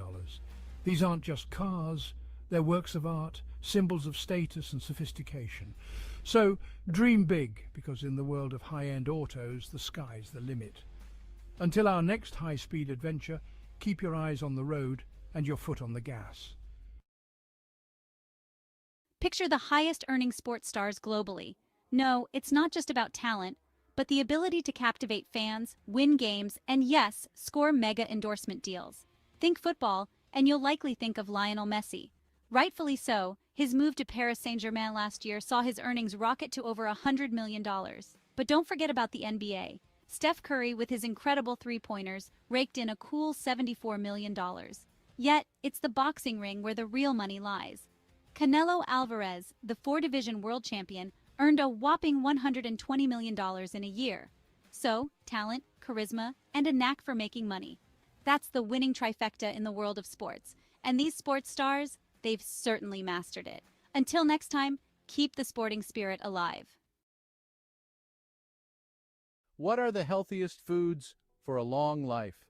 These aren't just cars, they're works of art, symbols of status and sophistication. So dream big, because in the world of high-end autos, the sky's the limit. Until our next high-speed adventure, keep your eyes on the road and your foot on the gas. Picture the highest-earning sports stars globally. No, it's not just about talent, but the ability to captivate fans, win games, and yes, score mega endorsement deals. Think football, and you'll likely think of Lionel Messi. Rightfully so, his move to Paris Saint-Germain last year saw his earnings rocket to over $100 million. But don't forget about the NBA. Steph Curry, with his incredible three-pointers, raked in a cool $74 million. Yet, it's the boxing ring where the real money lies. Canelo Alvarez, the four-division world champion, earned a whopping $120 million in a year. So, talent, charisma, and a knack for making money. That's the winning trifecta in the world of sports. And these sports stars, they've certainly mastered it. Until next time, keep the sporting spirit alive. What are the healthiest foods for a long life?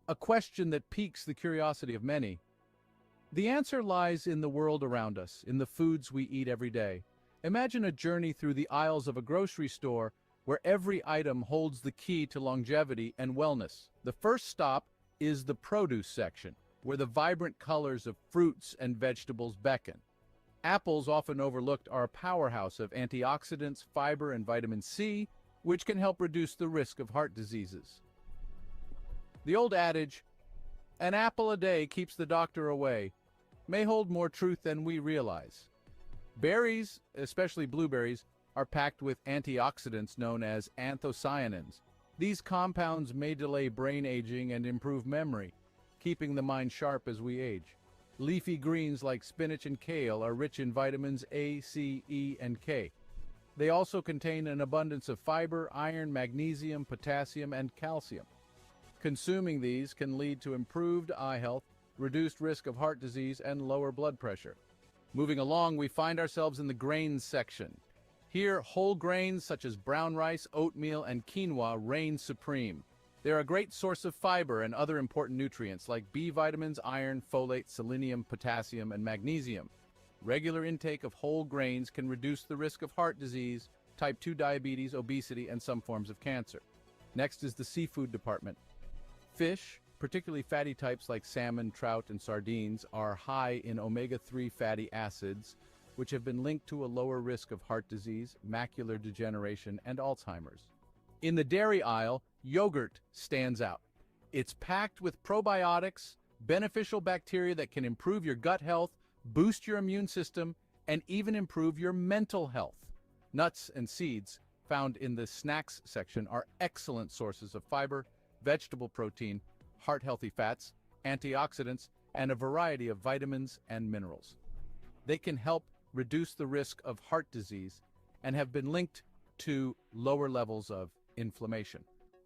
A question that piques the curiosity of many. The answer lies in the world around us, in the foods we eat every day. Imagine a journey through the aisles of a grocery store where every item holds the key to longevity and wellness. The first stop is the produce section, where the vibrant colors of fruits and vegetables beckon. Apples, often overlooked, are a powerhouse of antioxidants, fiber, and vitamin C, which can help reduce the risk of heart diseases. The old adage, "An apple a day keeps the doctor away," may hold more truth than we realize. Berries, especially blueberries, are packed with antioxidants known as anthocyanins. These compounds may delay brain aging and improve memory, keeping the mind sharp as we age. Leafy greens like spinach and kale are rich in vitamins A, C, E, and K. They also contain an abundance of fiber, iron, magnesium, potassium, and calcium. Consuming these can lead to improved eye health, reduced risk of heart disease, and lower blood pressure. Moving along, we find ourselves in the grains section. Here, whole grains such as brown rice, oatmeal, and quinoa reign supreme. They're a great source of fiber and other important nutrients like B vitamins, iron, folate, selenium, potassium, and magnesium. Regular intake of whole grains can reduce the risk of heart disease, type 2 diabetes, obesity, and some forms of cancer. Next is the seafood department. Fish, particularly fatty types like salmon, trout, and sardines, are high in omega-3 fatty acids, which have been linked to a lower risk of heart disease, macular degeneration, and Alzheimer's. In the dairy aisle, yogurt stands out. It's packed with probiotics, beneficial bacteria that can improve your gut health, boost your immune system, and even improve your mental health. Nuts and seeds, found in the snacks section, are excellent sources of fiber, vegetable protein, heart-healthy fats, antioxidants, and a variety of vitamins and minerals. They can help reduce the risk of heart disease and have been linked to lower levels of inflammation.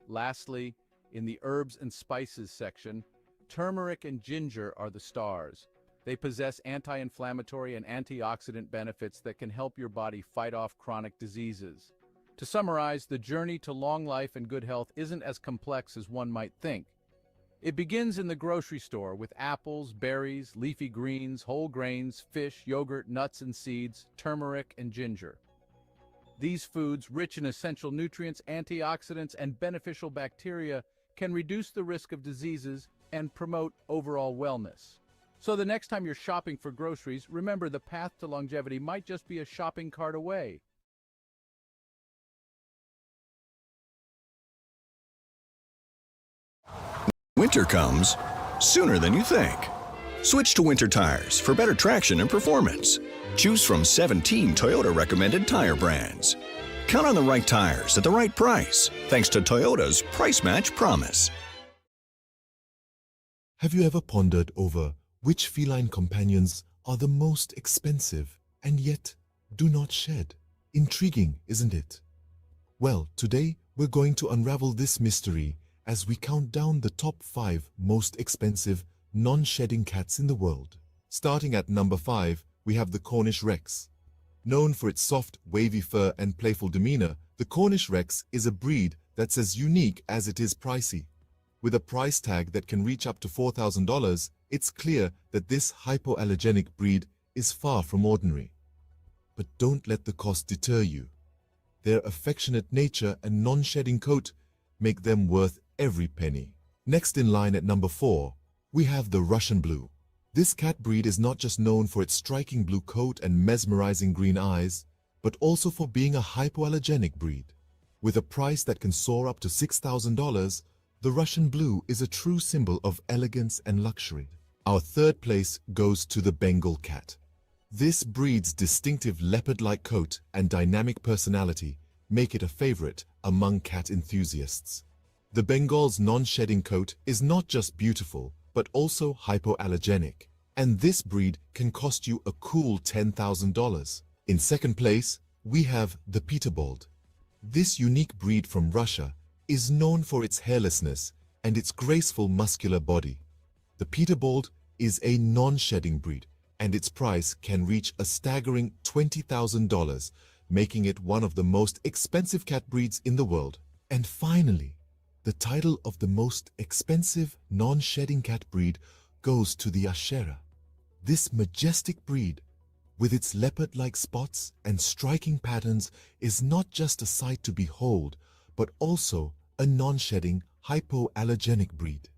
Lastly, in the herbs and spices section, turmeric and ginger are the stars. They possess anti-inflammatory and antioxidant benefits that can help your body fight off chronic diseases. To summarize, the journey to long life and good health isn't as complex as one might think. It begins in the grocery store with apples, berries, leafy greens, whole grains, fish, yogurt, nuts and seeds, turmeric, and ginger. These foods, rich in essential nutrients, antioxidants, and beneficial bacteria, can reduce the risk of diseases and promote overall wellness. So the next time you're shopping for groceries, remember the path to longevity might just be a shopping cart away. Winter comes sooner than you think. Switch to winter tires for better traction and performance. Choose from 17 Toyota recommended tire brands. Count on the right tires at the right price, thanks to Toyota's Price Match Promise. Have you ever pondered over which feline companions are the most expensive and yet do not shed? Intriguing, isn't it? Well, today we're going to unravel this mystery as we count down the top 5 most expensive non-shedding cats in the world. Starting at number 5, we have the Cornish Rex. Known for its soft, wavy fur and playful demeanor, the Cornish Rex is a breed that's as unique as it is pricey. With a price tag that can reach up to $4,000, it's clear that this hypoallergenic breed is far from ordinary. But don't let the cost deter you. Their affectionate nature and non-shedding coat make them worth every penny. Next in line at number 4, we have the Russian Blue. This cat breed is not just known for its striking blue coat and mesmerizing green eyes, but also for being a hypoallergenic breed. With a price that can soar up to $6,000, the Russian Blue is a true symbol of elegance and luxury. Our third place goes to the Bengal cat. This breed's distinctive leopard-like coat and dynamic personality make it a favorite among cat enthusiasts. The Bengal's non-shedding coat is not just beautiful, but also hypoallergenic, and this breed can cost you a cool $10,000. In second place, we have the Peterbilt. This unique breed from Russia is known for its hairlessness and its graceful muscular body. The Peterbilt is a non-shedding breed, and its price can reach a staggering $20,000, making it one of the most expensive cat breeds in the world. And finally, the title of the most expensive non-shedding cat breed goes to the Ashera. This majestic breed, with its leopard-like spots and striking patterns, is not just a sight to behold, but also a non-shedding, hypoallergenic breed.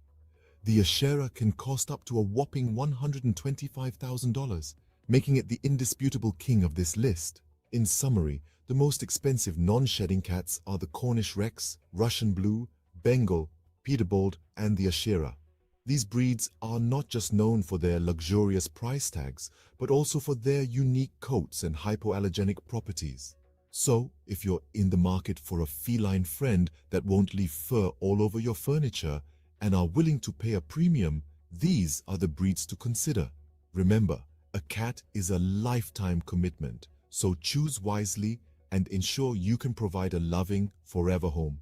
The Ashera can cost up to a whopping $125,000, making it the indisputable king of this list. In summary, the most expensive non-shedding cats are the Cornish Rex, Russian Blue, Bengal, Peterbilt, and the Ashera. These breeds are not just known for their luxurious price tags, but also for their unique coats and hypoallergenic properties. So, if you're in the market for a feline friend that won't leave fur all over your furniture and are willing to pay a premium, these are the breeds to consider. Remember, a cat is a lifetime commitment, so choose wisely and ensure you can provide a loving, forever home.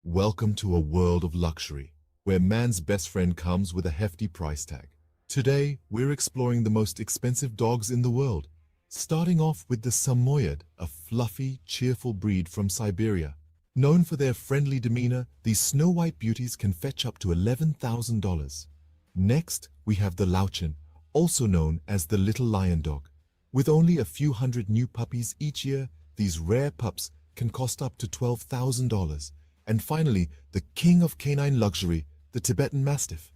Welcome to a world of luxury, where man's best friend comes with a hefty price tag. Today, we're exploring the most expensive dogs in the world, starting off with the Samoyed, a fluffy, cheerful breed from Siberia. Known for their friendly demeanor, these snow-white beauties can fetch up to $11,000. Next, we have the Lauchin, also known as the little lion dog. With only a few hundred new puppies each year, these rare pups can cost up to $12,000. And finally, the king of canine luxury, the Tibetan Mastiff.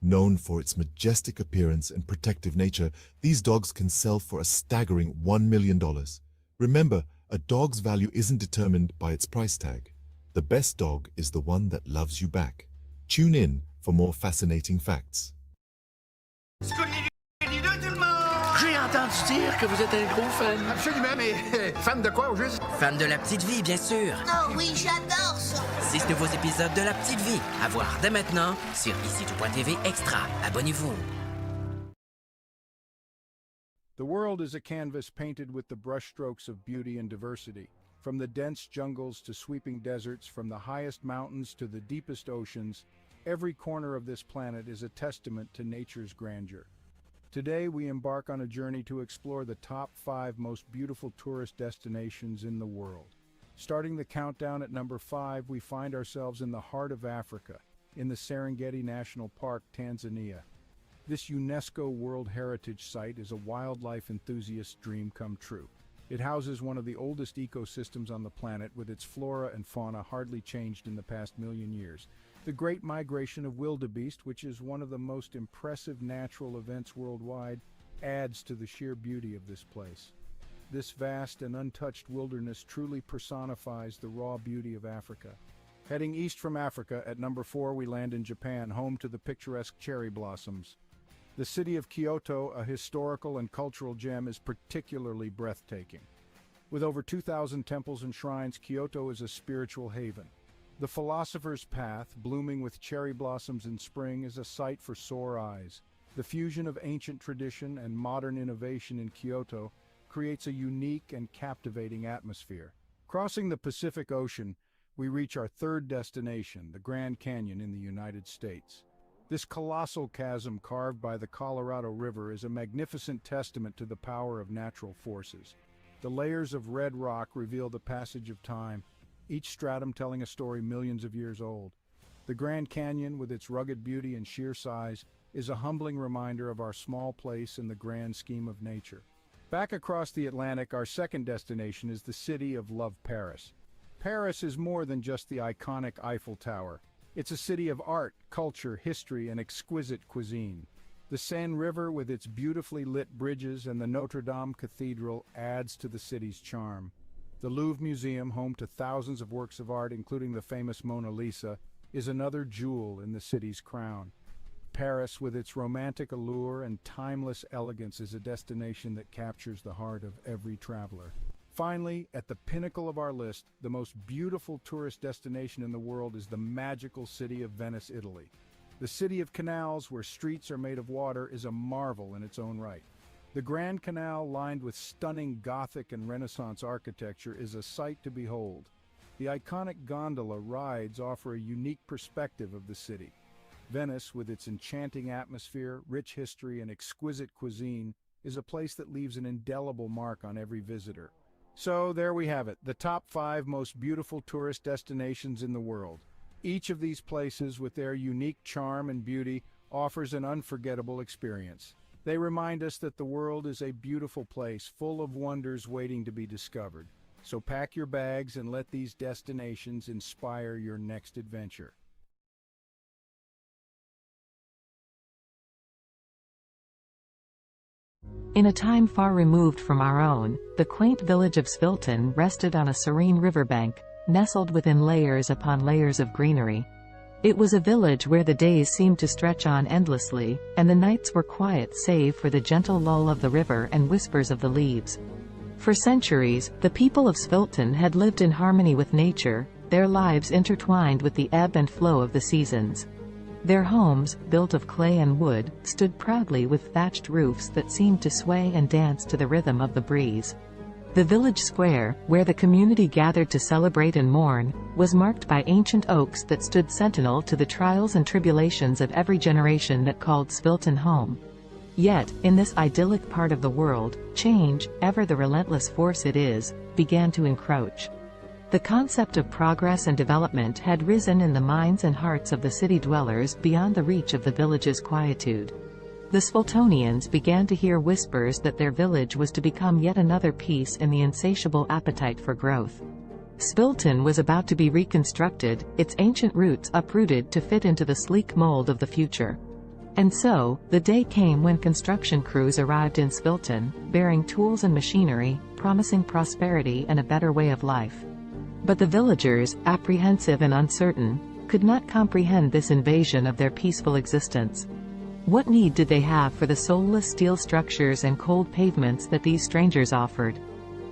Known for its majestic appearance and protective nature, these dogs can sell for a staggering $1 million. Remember, a dog's value isn't determined by its price tag. The best dog is the one that loves you back. Tune in for more fascinating facts. J'ai entendu dire que vous êtes un gros fan. Absolument, mais fan de quoi au juste? Fan de La Petite Vie, bien sûr. Oh oui, j'adore ça. 6 nouveaux épisodes de La Petite Vie à voir dès maintenant sur ici.tv Extra. Abonnez-vous. The world is a canvas painted with the brushstrokes of beauty and diversity. From the dense jungles to sweeping deserts, from the highest mountains to the deepest oceans, every corner of this planet is a testament to nature's grandeur. Today, we embark on a journey to explore the top 5 most beautiful tourist destinations in the world. Starting the countdown at number 5, we find ourselves in the heart of Africa, in the Serengeti National Park, Tanzania. This UNESCO World Heritage Site is a wildlife enthusiast's dream come true. It houses one of the oldest ecosystems on the planet, with its flora and fauna hardly changed in the past million years. The Great Migration of Wildebeest, which is one of the most impressive natural events worldwide, adds to the sheer beauty of this place. This vast and untouched wilderness truly personifies the raw beauty of Africa. Heading east from Africa, at number 4 we land in Japan, home to the picturesque cherry blossoms. The city of Kyoto, a historical and cultural gem, is particularly breathtaking. With over 2,000 temples and shrines, Kyoto is a spiritual haven. The Philosopher's Path, blooming with cherry blossoms in spring, is a sight for sore eyes. The fusion of ancient tradition and modern innovation in Kyoto creates a unique and captivating atmosphere. Crossing the Pacific Ocean, we reach our third destination, the Grand Canyon in the United States. This colossal chasm carved by the Colorado River is a magnificent testament to the power of natural forces. The layers of red rock reveal the passage of time, each stratum telling a story millions of years old. The Grand Canyon, with its rugged beauty and sheer size, is a humbling reminder of our small place in the grand scheme of nature. Back across the Atlantic, our second destination is the city of love, Paris. Paris is more than just the iconic Eiffel Tower. It's a city of art, culture, history, and exquisite cuisine. The Seine River, with its beautifully lit bridges, and the Notre Dame Cathedral adds to the city's charm. The Louvre Museum, home to thousands of works of art, including the famous Mona Lisa, is another jewel in the city's crown. Paris, with its romantic allure and timeless elegance, is a destination that captures the heart of every traveler. Finally, at the pinnacle of our list, the most beautiful tourist destination in the world is the magical city of Venice, Italy. The city of canals, where streets are made of water, is a marvel in its own right. The Grand Canal, lined with stunning Gothic and Renaissance architecture, is a sight to behold. The iconic gondola rides offer a unique perspective of the city. Venice, with its enchanting atmosphere, rich history, and exquisite cuisine, is a place that leaves an indelible mark on every visitor. So there we have it, the top 5 most beautiful tourist destinations in the world. Each of these places, with their unique charm and beauty, offers an unforgettable experience. They remind us that the world is a beautiful place, full of wonders waiting to be discovered. So pack your bags and let these destinations inspire your next adventure. In a time far removed from our own, the quaint village of Svilton rested on a serene riverbank, nestled within layers upon layers of greenery. It was a village where the days seemed to stretch on endlessly, and the nights were quiet save for the gentle lull of the river and whispers of the leaves. For centuries, the people of Svilton had lived in harmony with nature, their lives intertwined with the ebb and flow of the seasons. Their homes, built of clay and wood, stood proudly with thatched roofs that seemed to sway and dance to the rhythm of the breeze. The village square, where the community gathered to celebrate and mourn, was marked by ancient oaks that stood sentinel to the trials and tribulations of every generation that called Svilton home. Yet, in this idyllic part of the world, change, ever the relentless force it is, began to encroach. The concept of progress and development had risen in the minds and hearts of the city dwellers beyond the reach of the village's quietude. The Sviltonians began to hear whispers that their village was to become yet another piece in the insatiable appetite for growth. Svilton was about to be reconstructed, its ancient roots uprooted to fit into the sleek mold of the future. And so, the day came when construction crews arrived in Svilton, bearing tools and machinery, promising prosperity and a better way of life. But the villagers, apprehensive and uncertain, could not comprehend this invasion of their peaceful existence. What need did they have for the soulless steel structures and cold pavements that these strangers offered?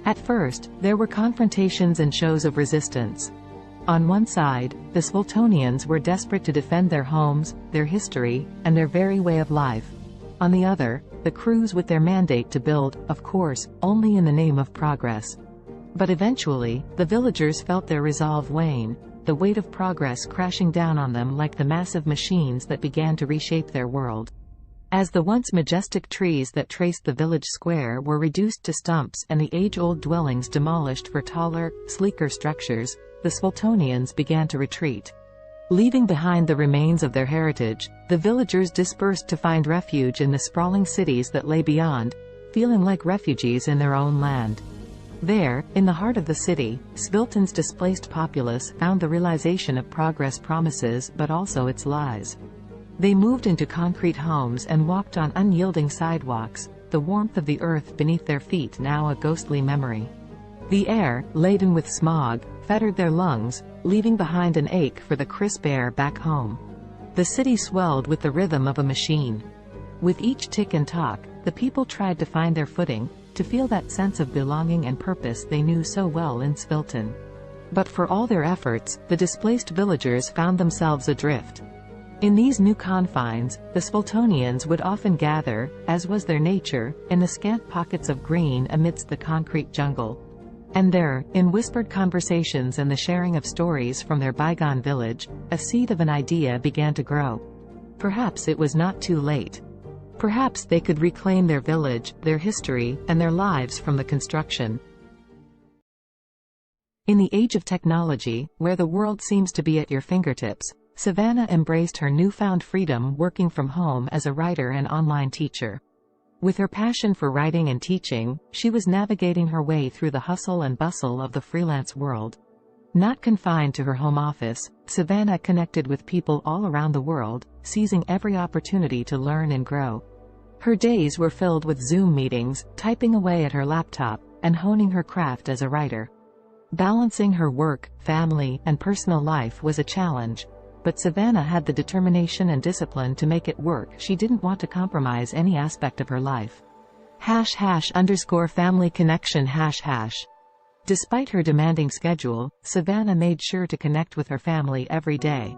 At first, there were confrontations and shows of resistance. On one side, the Sviltonians were desperate to defend their homes, their history, and their very way of life. On the other, the crews with their mandate to build, of course, only in the name of progress. But eventually, the villagers felt their resolve wane, the weight of progress crashing down on them like the massive machines that began to reshape their world. As the once majestic trees that traced the village square were reduced to stumps and the age-old dwellings demolished for taller, sleeker structures, the Sviltonians began to retreat. Leaving behind the remains of their heritage, the villagers dispersed to find refuge in the sprawling cities that lay beyond, feeling like refugees in their own land. There, in the heart of the city, Svilton's displaced populace found the realization of progress promises but also its lies. They moved into concrete homes and walked on unyielding sidewalks, the warmth of the earth beneath their feet now a ghostly memory. The air, laden with smog, fettered their lungs, leaving behind an ache for the crisp air back home. The city swelled with the rhythm of a machine. With each tick and tock, the people tried to find their footing, to feel that sense of belonging and purpose they knew so well in Svilton. But for all their efforts, the displaced villagers found themselves adrift. In these new confines, the Sviltonians would often gather, as was their nature, in the scant pockets of green amidst the concrete jungle. And there, in whispered conversations and the sharing of stories from their bygone village, a seed of an idea began to grow. Perhaps it was not too late. Perhaps they could reclaim their village, their history, and their lives from the construction. In the age of technology, where the world seems to be at your fingertips, Savannah embraced her newfound freedom working from home as a writer and online teacher. With her passion for writing and teaching, she was navigating her way through the hustle and bustle of the freelance world. Not confined to her home office, Savannah connected with people all around the world, seizing every opportunity to learn and grow. Her days were filled with Zoom meetings, typing away at her laptop, and honing her craft as a writer. Balancing her work, family, and personal life was a challenge, but Savannah had the determination and discipline to make it work. She didn't want to compromise any aspect of her life. #family connection #. Despite her demanding schedule, Savannah made sure to connect with her family every day.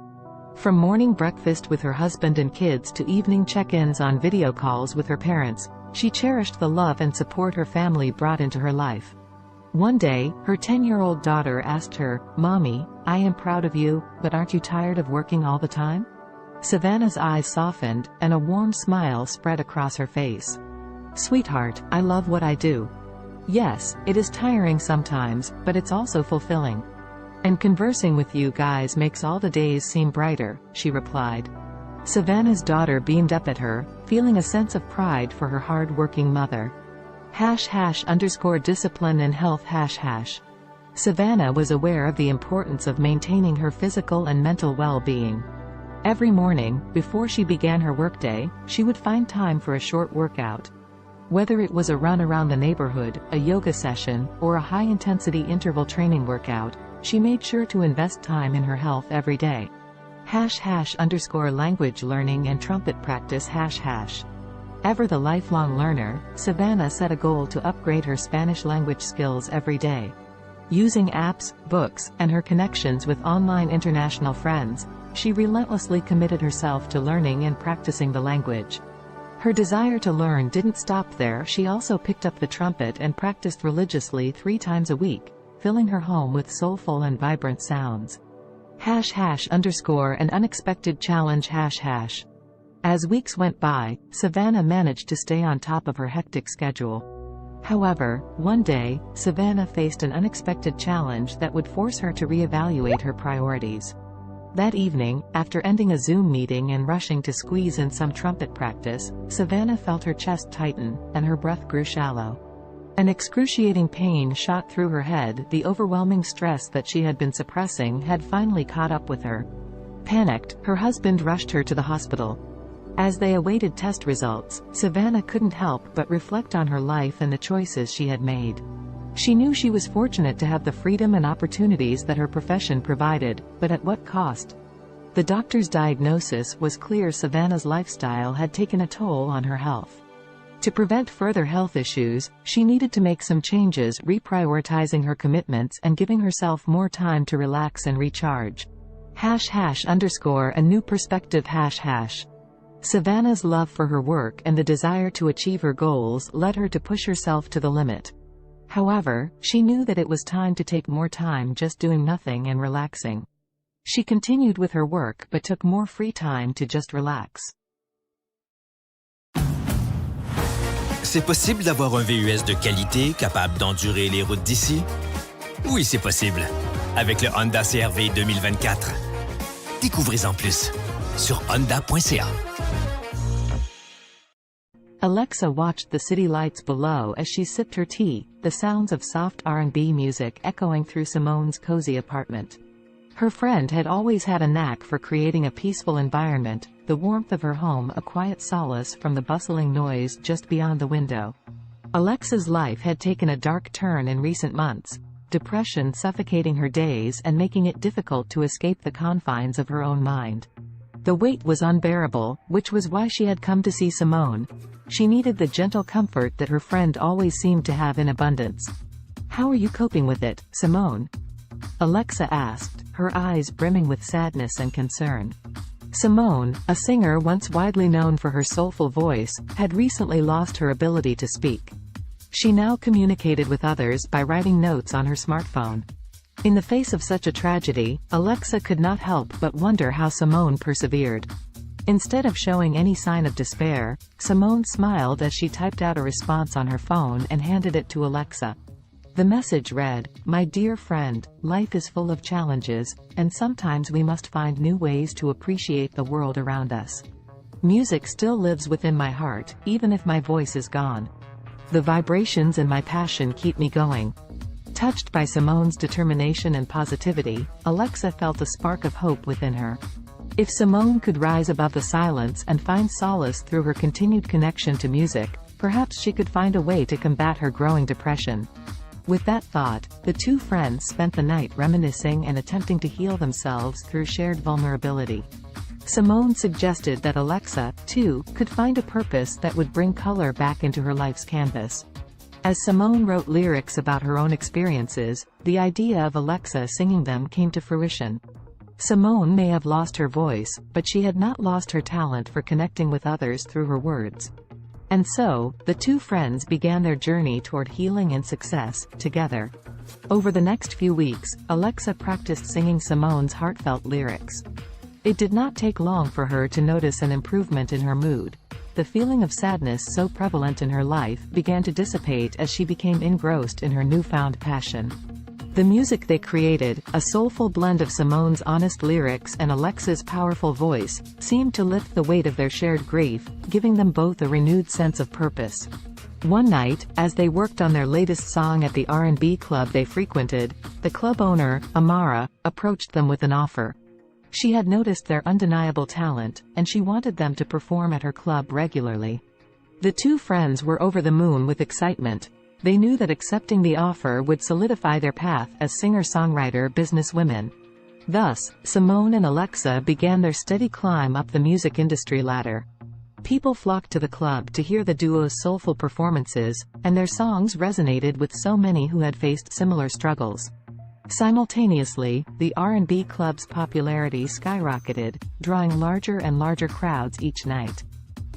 From morning breakfast with her husband and kids to evening check-ins on video calls with her parents, she cherished the love and support her family brought into her life. One day, her 10-year-old daughter asked her, "Mommy, I am proud of you, but aren't you tired of working all the time?" Savannah's eyes softened, and a warm smile spread across her face. "Sweetheart, I love what I do. Yes, it is tiring sometimes, but it's also fulfilling. And conversing with you guys makes all the days seem brighter," she replied. Savannah's daughter beamed up at her, feeling a sense of pride for her hard-working mother. #discipline and health #. Savannah was aware of the importance of maintaining her physical and mental well-being. Every morning, before she began her workday, she would find time for a short workout. Whether it was a run around the neighborhood, a yoga session, or a high-intensity interval training workout, she made sure to invest time in her health every day. #language learning and trumpet practice #. Ever the lifelong learner, Savannah set a goal to upgrade her Spanish language skills every day. Using apps, books, and her connections with online international friends, she relentlessly committed herself to learning and practicing the language. Her desire to learn didn't stop there. She also picked up the trumpet and practiced religiously 3 times a week, filling her home with soulful and vibrant sounds. #an unexpected challenge #. As weeks went by, Savannah managed to stay on top of her hectic schedule. However, one day, Savannah faced an unexpected challenge that would force her to reevaluate her priorities. That evening, after ending a Zoom meeting and rushing to squeeze in some trumpet practice, Savannah felt her chest tighten, and her breath grew shallow. An excruciating pain shot through her head. The overwhelming stress that she had been suppressing had finally caught up with her. Panicked, her husband rushed her to the hospital. As they awaited test results, Savannah couldn't help but reflect on her life and the choices she had made. She knew she was fortunate to have the freedom and opportunities that her profession provided, but at what cost? The doctor's diagnosis was clear: Savannah's lifestyle had taken a toll on her health. To prevent further health issues, she needed to make some changes, reprioritizing her commitments and giving herself more time to relax and recharge. #a new perspective #. Savannah's love for her work and the desire to achieve her goals led her to push herself to the limit. However, she knew that it was time to take more time just doing nothing and relaxing. She continued with her work but took more free time to just relax. C'est possible d'avoir un VUS de qualité capable d'endurer les routes d'ici? Oui, c'est possible. Avec le Honda CR-V 2024. Découvrez-en plus sur honda.ca. Alexa watched the city lights below as she sipped her tea, the sounds of soft R&B music echoing through Simone's cozy apartment. Her friend had always had a knack for creating a peaceful environment, the warmth of her home a quiet solace from the bustling noise just beyond the window. Alexa's life had taken a dark turn in recent months, depression suffocating her days and making it difficult to escape the confines of her own mind. The weight was unbearable, which was why she had come to see Simone. She needed the gentle comfort that her friend always seemed to have in abundance. "How are you coping with it, Simone?" Alexa asked, her eyes brimming with sadness and concern. Simone, a singer once widely known for her soulful voice, had recently lost her ability to speak. She now communicated with others by writing notes on her smartphone. In the face of such a tragedy, Alexa could not help but wonder how Simone persevered. Instead of showing any sign of despair, Simone smiled as she typed out a response on her phone and handed it to Alexa. The message read, "My dear friend, life is full of challenges, and sometimes we must find new ways to appreciate the world around us. Music still lives within my heart, even if my voice is gone. The vibrations and my passion keep me going. Touched by Simone's determination and positivity, Alexa felt a spark of hope within her. If Simone could rise above the silence and find solace through her continued connection to music, perhaps she could find a way to combat her growing depression. With that thought, the two friends spent the night reminiscing and attempting to heal themselves through shared vulnerability. Simone suggested that Alexa, too, could find a purpose that would bring color back into her life's canvas. As Simone wrote lyrics about her own experiences, the idea of Alexa singing them came to fruition. Simone may have lost her voice, but she had not lost her talent for connecting with others through her words. And so, the two friends began their journey toward healing and success, together. Over the next few weeks, Alexa practiced singing Simone's heartfelt lyrics. It did not take long for her to notice an improvement in her mood. The feeling of sadness so prevalent in her life began to dissipate as she became engrossed in her newfound passion. The music they created, a soulful blend of Simone's honest lyrics and Alexa's powerful voice, seemed to lift the weight of their shared grief, giving them both a renewed sense of purpose. One night, as they worked on their latest song at the R&B club they frequented, the club owner, Amara, approached them with an offer. She had noticed their undeniable talent, and she wanted them to perform at her club regularly. The two friends were over the moon with excitement. They knew that accepting the offer would solidify their path as singer-songwriter businesswomen. Thus, Simone and Alexa began their steady climb up the music industry ladder. People flocked to the club to hear the duo's soulful performances, and their songs resonated with so many who had faced similar struggles. Simultaneously, the R&B club's popularity skyrocketed, drawing larger and larger crowds each night.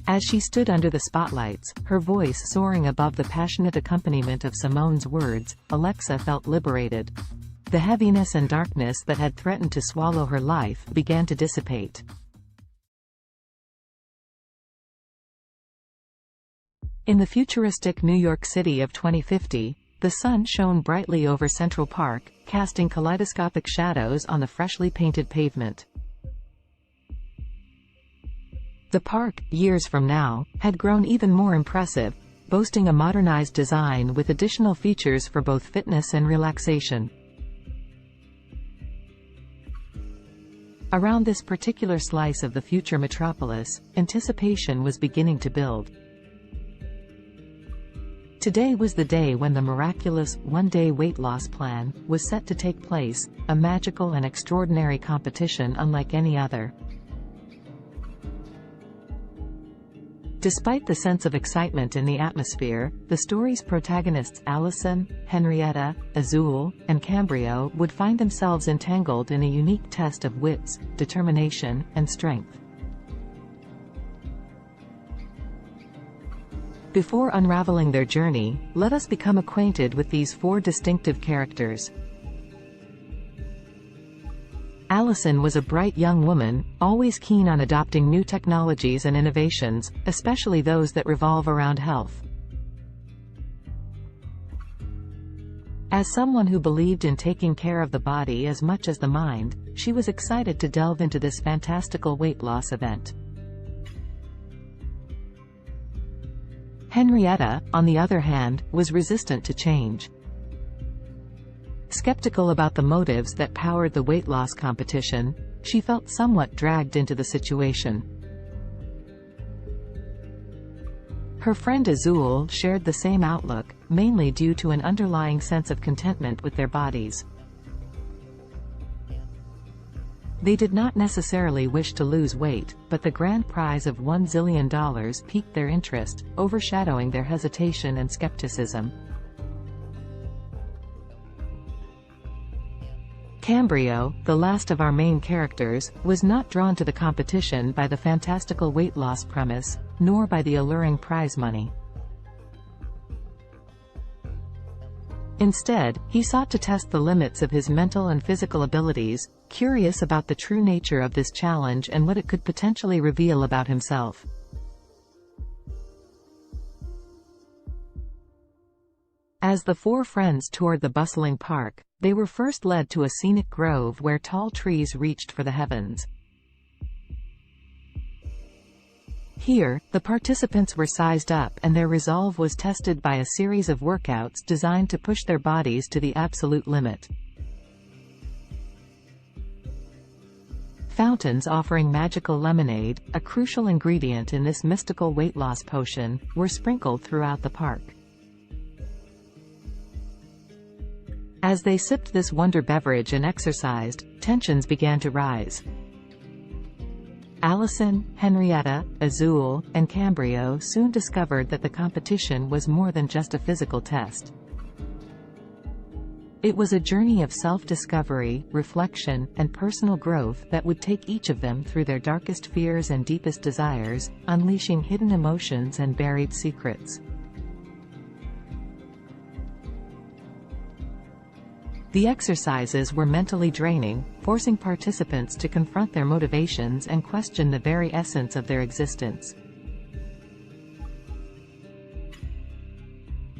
As she stood under the spotlights, her voice soaring above the passionate accompaniment of Simone's words, Alexa felt liberated. The heaviness and darkness that had threatened to swallow her life began to dissipate. In the futuristic New York City of 2050, the sun shone brightly over Central Park, casting kaleidoscopic shadows on the freshly painted pavement. The park, years from now, had grown even more impressive, boasting a modernized design with additional features for both fitness and relaxation. Around this particular slice of the future metropolis, anticipation was beginning to build. Today was the day when the miraculous one-day weight loss plan was set to take place, a magical and extraordinary competition unlike any other. Despite the sense of excitement in the atmosphere, the story's protagonists Allison, Henrietta, Azul, and Cambrio would find themselves entangled in a unique test of wits, determination, and strength. Before unraveling their journey, let us become acquainted with these four distinctive characters. Allison was a bright young woman, always keen on adopting new technologies and innovations, especially those that revolve around health. As someone who believed in taking care of the body as much as the mind, she was excited to delve into this fantastical weight loss event. Henrietta, on the other hand, was resistant to change. Skeptical about the motives that powered the weight loss competition, she felt somewhat dragged into the situation. Her friend Azul shared the same outlook, mainly due to an underlying sense of contentment with their bodies. They did not necessarily wish to lose weight, but the grand prize of $1 zillion piqued their interest, overshadowing their hesitation and skepticism. Cambrio, the last of our main characters, was not drawn to the competition by the fantastical weight loss premise, nor by the alluring prize money. Instead, he sought to test the limits of his mental and physical abilities, curious about the true nature of this challenge and what it could potentially reveal about himself. As the four friends toured the bustling park, they were first led to a scenic grove where tall trees reached for the heavens. Here, the participants were sized up and their resolve was tested by a series of workouts designed to push their bodies to the absolute limit. Fountains offering magical lemonade, a crucial ingredient in this mystical weight loss potion, were sprinkled throughout the park. As they sipped this wonder beverage and exercised, tensions began to rise. Allison, Henrietta, Azul, and Cambrio soon discovered that the competition was more than just a physical test. It was a journey of self-discovery, reflection, and personal growth that would take each of them through their darkest fears and deepest desires, unleashing hidden emotions and buried secrets. The exercises were mentally draining, forcing participants to confront their motivations and question the very essence of their existence.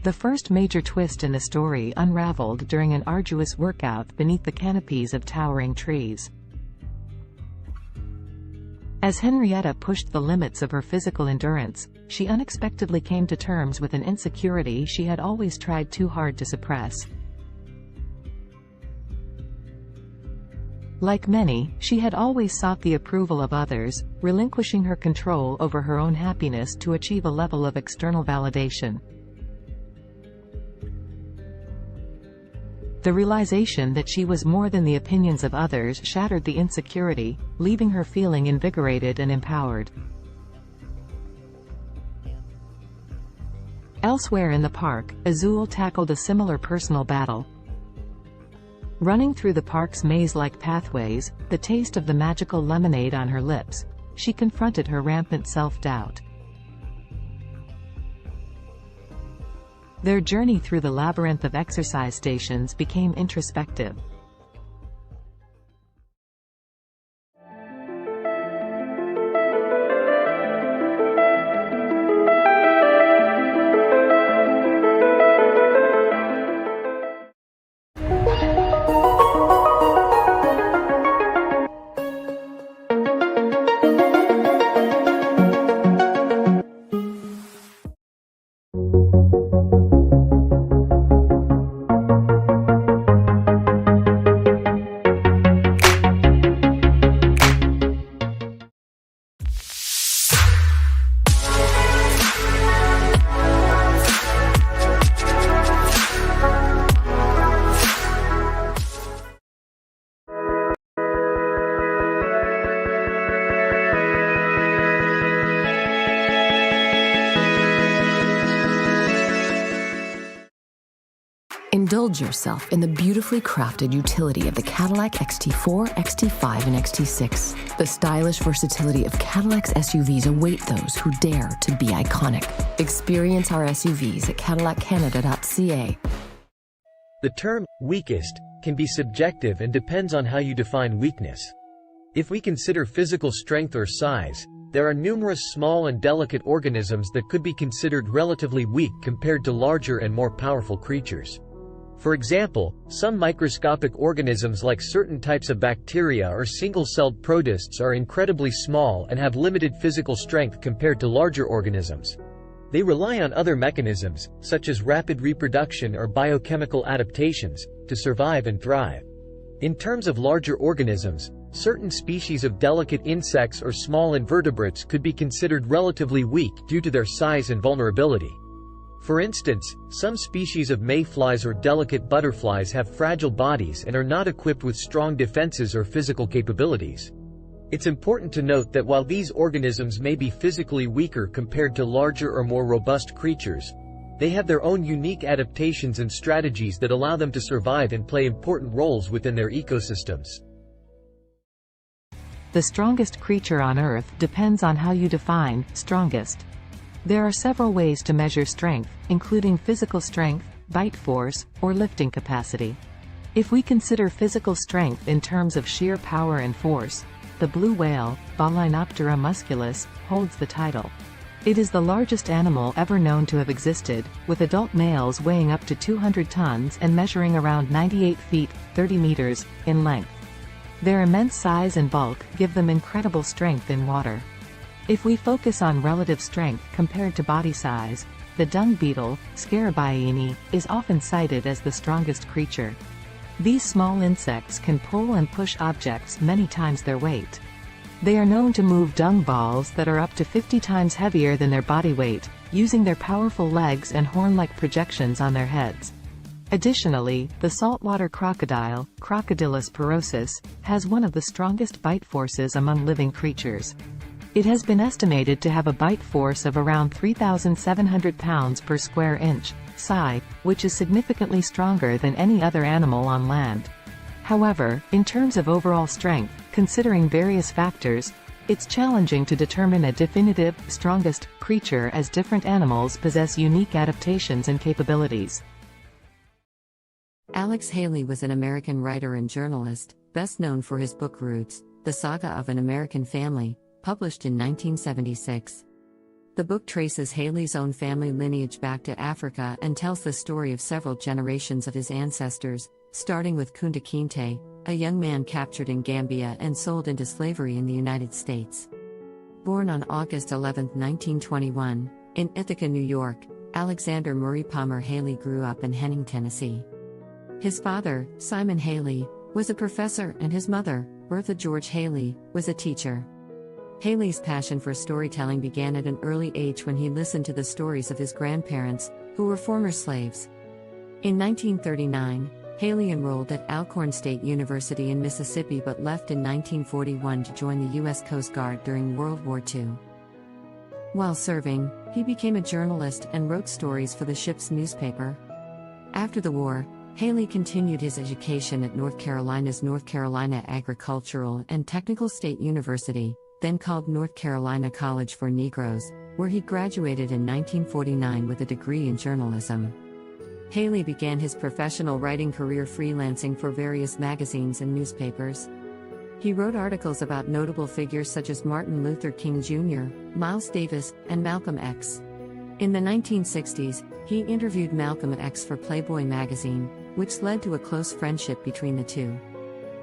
The first major twist in the story unraveled during an arduous workout beneath the canopies of towering trees. As Henrietta pushed the limits of her physical endurance, she unexpectedly came to terms with an insecurity she had always tried too hard to suppress. Like many, she had always sought the approval of others, relinquishing her control over her own happiness to achieve a level of external validation. The realization that she was more than the opinions of others shattered the insecurity, leaving her feeling invigorated and empowered. Elsewhere in the park, Azul tackled a similar personal battle. Running through the park's maze-like pathways, the taste of the magical lemonade on her lips, she confronted her rampant self-doubt. Their journey through the labyrinth of exercise stations became introspective. Indulge yourself in the beautifully crafted utility of the Cadillac XT4, XT5, and XT6. The stylish versatility of Cadillac's SUVs await those who dare to be iconic. Experience our SUVs at cadillaccanada.ca. The term weakest can be subjective and depends on how you define weakness. If we consider physical strength or size, there are numerous small and delicate organisms that could be considered relatively weak compared to larger and more powerful creatures. For example, some microscopic organisms like certain types of bacteria or single-celled protists are incredibly small and have limited physical strength compared to larger organisms. They rely on other mechanisms, such as rapid reproduction or biochemical adaptations, to survive and thrive. In terms of larger organisms, certain species of delicate insects or small invertebrates could be considered relatively weak due to their size and vulnerability. For instance, some species of mayflies or delicate butterflies have fragile bodies and are not equipped with strong defenses or physical capabilities. It's important to note that while these organisms may be physically weaker compared to larger or more robust creatures, they have their own unique adaptations and strategies that allow them to survive and play important roles within their ecosystems. The strongest creature on Earth depends on how you define strongest. There are several ways to measure strength, including physical strength, bite force, or lifting capacity. If we consider physical strength in terms of sheer power and force, the blue whale, Baleinoptera musculus, holds the title. It is the largest animal ever known to have existed, with adult males weighing up to 200 tons and measuring around 98 feet, 30 meters, in length. Their immense size and bulk give them incredible strength in water. If we focus on relative strength compared to body size, the dung beetle, Scarabaeini, is often cited as the strongest creature. These small insects can pull and push objects many times their weight. They are known to move dung balls that are up to 50 times heavier than their body weight, using their powerful legs and horn-like projections on their heads. Additionally, the saltwater crocodile, Crocodylus porosus, has one of the strongest bite forces among living creatures. It has been estimated to have a bite force of around 3,700 pounds per square inch, psi, which is significantly stronger than any other animal on land. However, in terms of overall strength, considering various factors, it's challenging to determine a definitive, strongest creature as different animals possess unique adaptations and capabilities. Alex Haley was an American writer and journalist, best known for his book Roots, The Saga of an American Family, published in 1976. The book traces Haley's own family lineage back to Africa and tells the story of several generations of his ancestors, starting with Kunta Kinte, a young man captured in Gambia and sold into slavery in the United States. Born on August 11, 1921, in Ithaca, New York, Alexander Murray Palmer Haley grew up in Henning, Tennessee. His father, Simon Haley, was a professor and his mother, Bertha George Haley, was a teacher. Haley's passion for storytelling began at an early age when he listened to the stories of his grandparents, who were former slaves. In 1939, Haley enrolled at Alcorn State University in Mississippi but left in 1941 to join the U.S. Coast Guard during World War II. While serving, he became a journalist and wrote stories for the ship's newspaper. After the war, Haley continued his education at North Carolina's North Carolina Agricultural and Technical State University, then called North Carolina College for Negroes, where he graduated in 1949 with a degree in journalism. Haley began his professional writing career freelancing for various magazines and newspapers. He wrote articles about notable figures such as Martin Luther King Jr., Miles Davis, and Malcolm X. In the 1960s, he interviewed Malcolm X for Playboy magazine, which led to a close friendship between the two.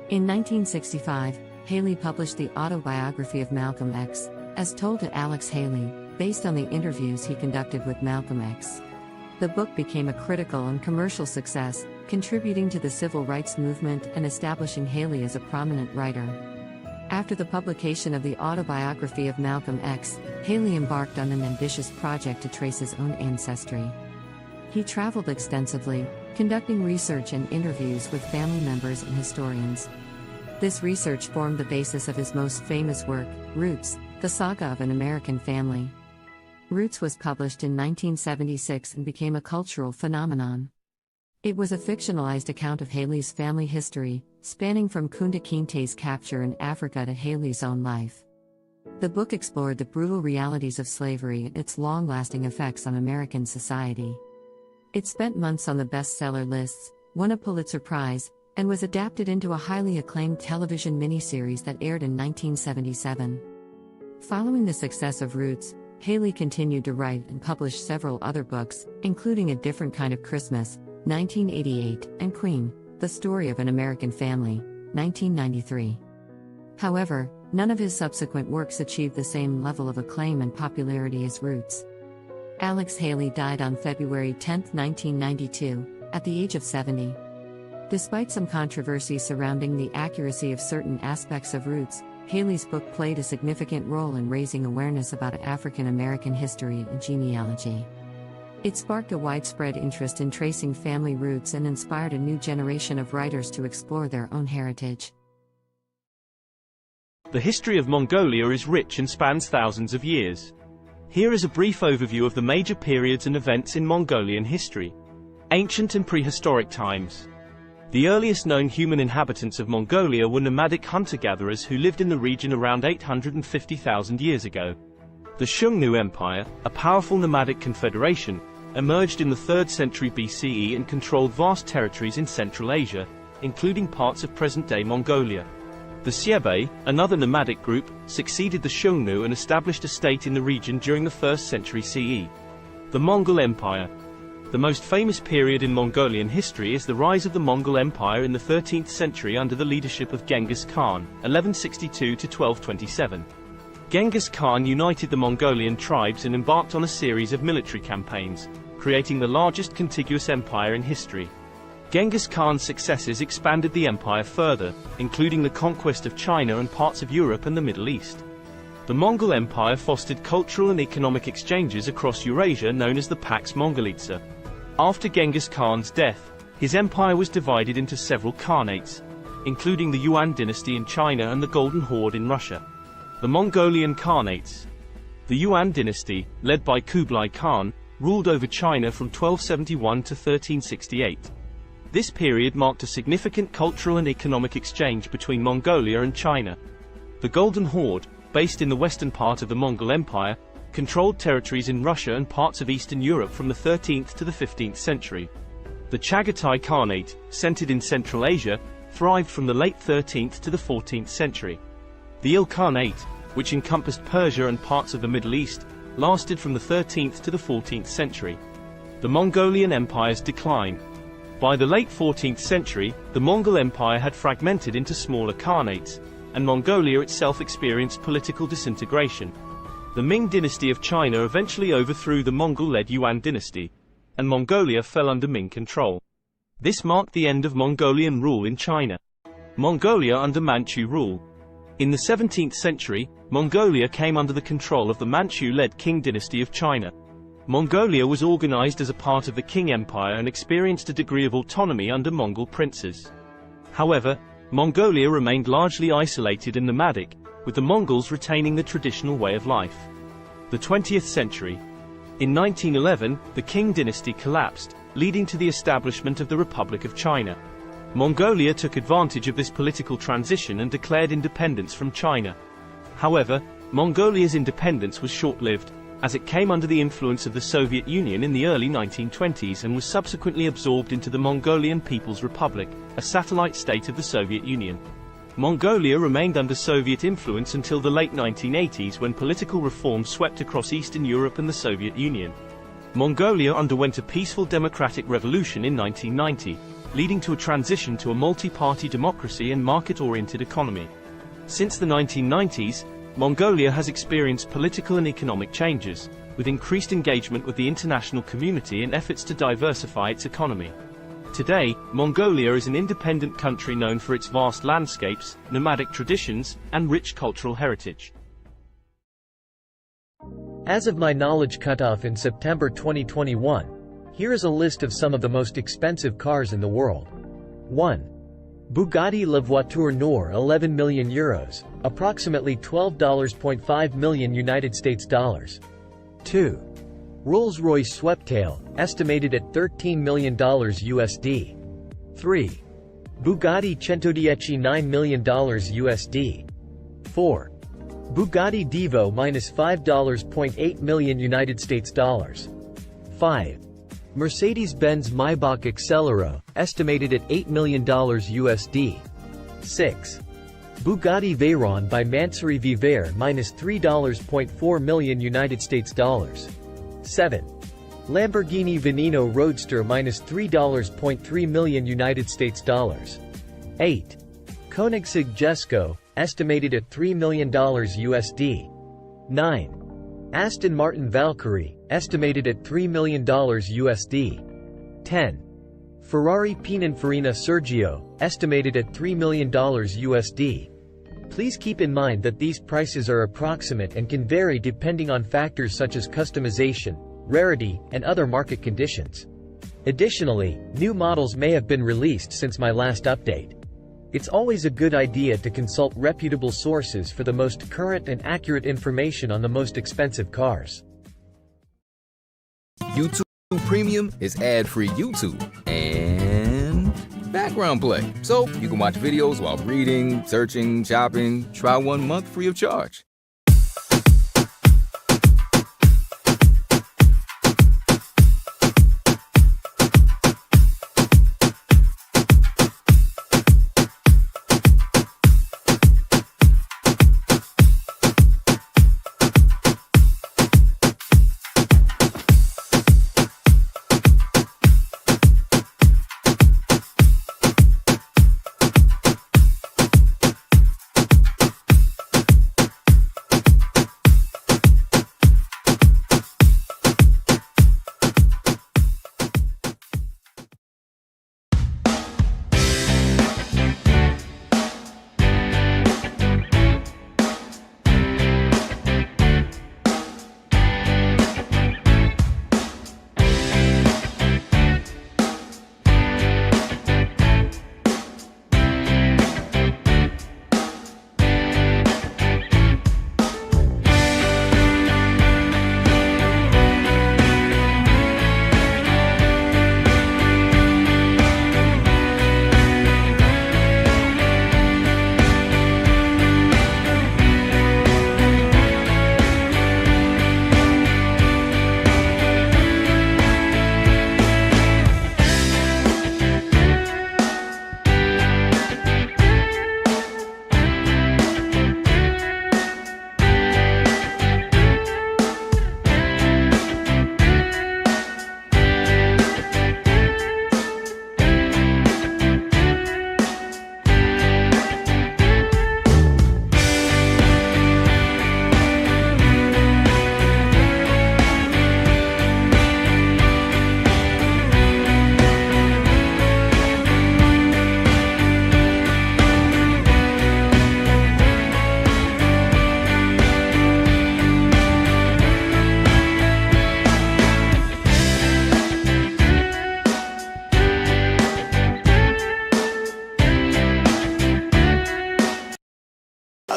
In 1965, Haley published the autobiography of Malcolm X, as told to Alex Haley, based on the interviews he conducted with Malcolm X. The book became a critical and commercial success, contributing to the civil rights movement and establishing Haley as a prominent writer. After the publication of the autobiography of Malcolm X, Haley embarked on an ambitious project to trace his own ancestry. He traveled extensively, conducting research and interviews with family members and historians. This research formed the basis of his most famous work, Roots, The Saga of an American Family. Roots was published in 1976 and became a cultural phenomenon. It was a fictionalized account of Haley's family history, spanning from Kunta Kinte's capture in Africa to Haley's own life. The book explored the brutal realities of slavery and its long-lasting effects on American society. It spent months on the bestseller lists, won a Pulitzer Prize, and was adapted into a highly acclaimed television miniseries that aired in 1977. Following the success of Roots, Haley continued to write and publish several other books, including A Different Kind of Christmas, 1988, and Queen, The Story of an American Family, 1993. However, none of his subsequent works achieved the same level of acclaim and popularity as Roots. Alex Haley died on February 10, 1992, at the age of 70. Despite some controversy surrounding the accuracy of certain aspects of Roots, Haley's book played a significant role in raising awareness about African American history and genealogy. It sparked a widespread interest in tracing family roots and inspired a new generation of writers to explore their own heritage. The history of Mongolia is rich and spans thousands of years. Here is a brief overview of the major periods and events in Mongolian history. Ancient and prehistoric times. The earliest known human inhabitants of Mongolia were nomadic hunter-gatherers who lived in the region around 850,000 years ago. The Xiongnu Empire, a powerful nomadic confederation, emerged in the 3rd century BCE and controlled vast territories in Central Asia, including parts of present-day Mongolia. The Xiebe, another nomadic group, succeeded the Xiongnu and established a state in the region during the 1st century CE. The Mongol Empire. The most famous period in Mongolian history is the rise of the Mongol Empire in the 13th century under the leadership of Genghis Khan, 1162 to 1227. Genghis Khan united the Mongolian tribes and embarked on a series of military campaigns, creating the largest contiguous empire in history. Genghis Khan's successes expanded the empire further, including the conquest of China and parts of Europe and the Middle East. The Mongol Empire fostered cultural and economic exchanges across Eurasia known as the Pax Mongolitsa. After Genghis Khan's death, his empire was divided into several khanates, including the Yuan dynasty in China and the Golden Horde in Russia. The Mongolian Khanates. The Yuan dynasty, led by Kublai Khan, ruled over China from 1271 to 1368. This period marked a significant cultural and economic exchange between Mongolia and China. The Golden Horde, based in the western part of the Mongol Empire, controlled territories in Russia and parts of Eastern Europe from the 13th to the 15th century. The Chagatai Khanate, centered in Central Asia, thrived from the late 13th to the 14th century. The Ilkhanate, which encompassed Persia and parts of the Middle East, lasted from the 13th to the 14th century. The Mongolian Empire's decline. By the late 14th century, the Mongol Empire had fragmented into smaller khanates, and Mongolia itself experienced political disintegration. The Ming dynasty of China eventually overthrew the Mongol-led Yuan dynasty, and Mongolia fell under Ming control. This marked the end of Mongolian rule in China. Mongolia under Manchu rule. In the 17th century, Mongolia came under the control of the Manchu-led Qing dynasty of China. Mongolia was organized as a part of the Qing Empire and experienced a degree of autonomy under Mongol princes. However, Mongolia remained largely isolated and nomadic, with the Mongols retaining the traditional way of life. The 20th century. In 1911, the Qing dynasty collapsed, leading to the establishment of the Republic of China. Mongolia took advantage of this political transition and declared independence from China. However, Mongolia's independence was short-lived, as it came under the influence of the Soviet Union in the early 1920s and was subsequently absorbed into the Mongolian People's Republic, a satellite state of the Soviet Union. Mongolia remained under Soviet influence until the late 1980s when political reforms swept across Eastern Europe and the Soviet Union. Mongolia underwent a peaceful democratic revolution in 1990, leading to a transition to a multi-party democracy and market-oriented economy. Since the 1990s, Mongolia has experienced political and economic changes, with increased engagement with the international community and efforts to diversify its economy. Today, Mongolia is an independent country known for its vast landscapes, nomadic traditions, and rich cultural heritage. As of my knowledge cutoff in September 2021, here is a list of some of the most expensive cars in the world. 1. Bugatti La Voiture Noire, 11 million euros, approximately $12.5 million United States dollars. 2. Rolls-Royce Sweptail, estimated at $13 million USD. 3. Bugatti Centodieci, $9 million USD. 4. Bugatti Divo -$5.8 million United States dollars. 5. Mercedes-Benz Maybach Accelero, estimated at $8 million USD. 6. Bugatti Veyron by Mansouri Vivere -$3.4 million United States dollars. 7. Lamborghini Veneno Roadster -$3.3 million United States dollars. 8. Koenigsegg Jesko, estimated at $3 million USD. 9. Aston Martin Valkyrie, estimated at $3 million USD. 10. Ferrari Pininfarina Sergio, estimated at $3 million USD. Please keep in mind that these prices are approximate and can vary depending on factors such as customization, rarity, and other market conditions. Additionally, new models may have been released since my last update. It's always a good idea to consult reputable sources for the most current and accurate information on the most expensive cars. YouTube Premium is ad-free YouTube and background play, so you can watch videos while reading, searching, shopping. Try 1 month free of charge.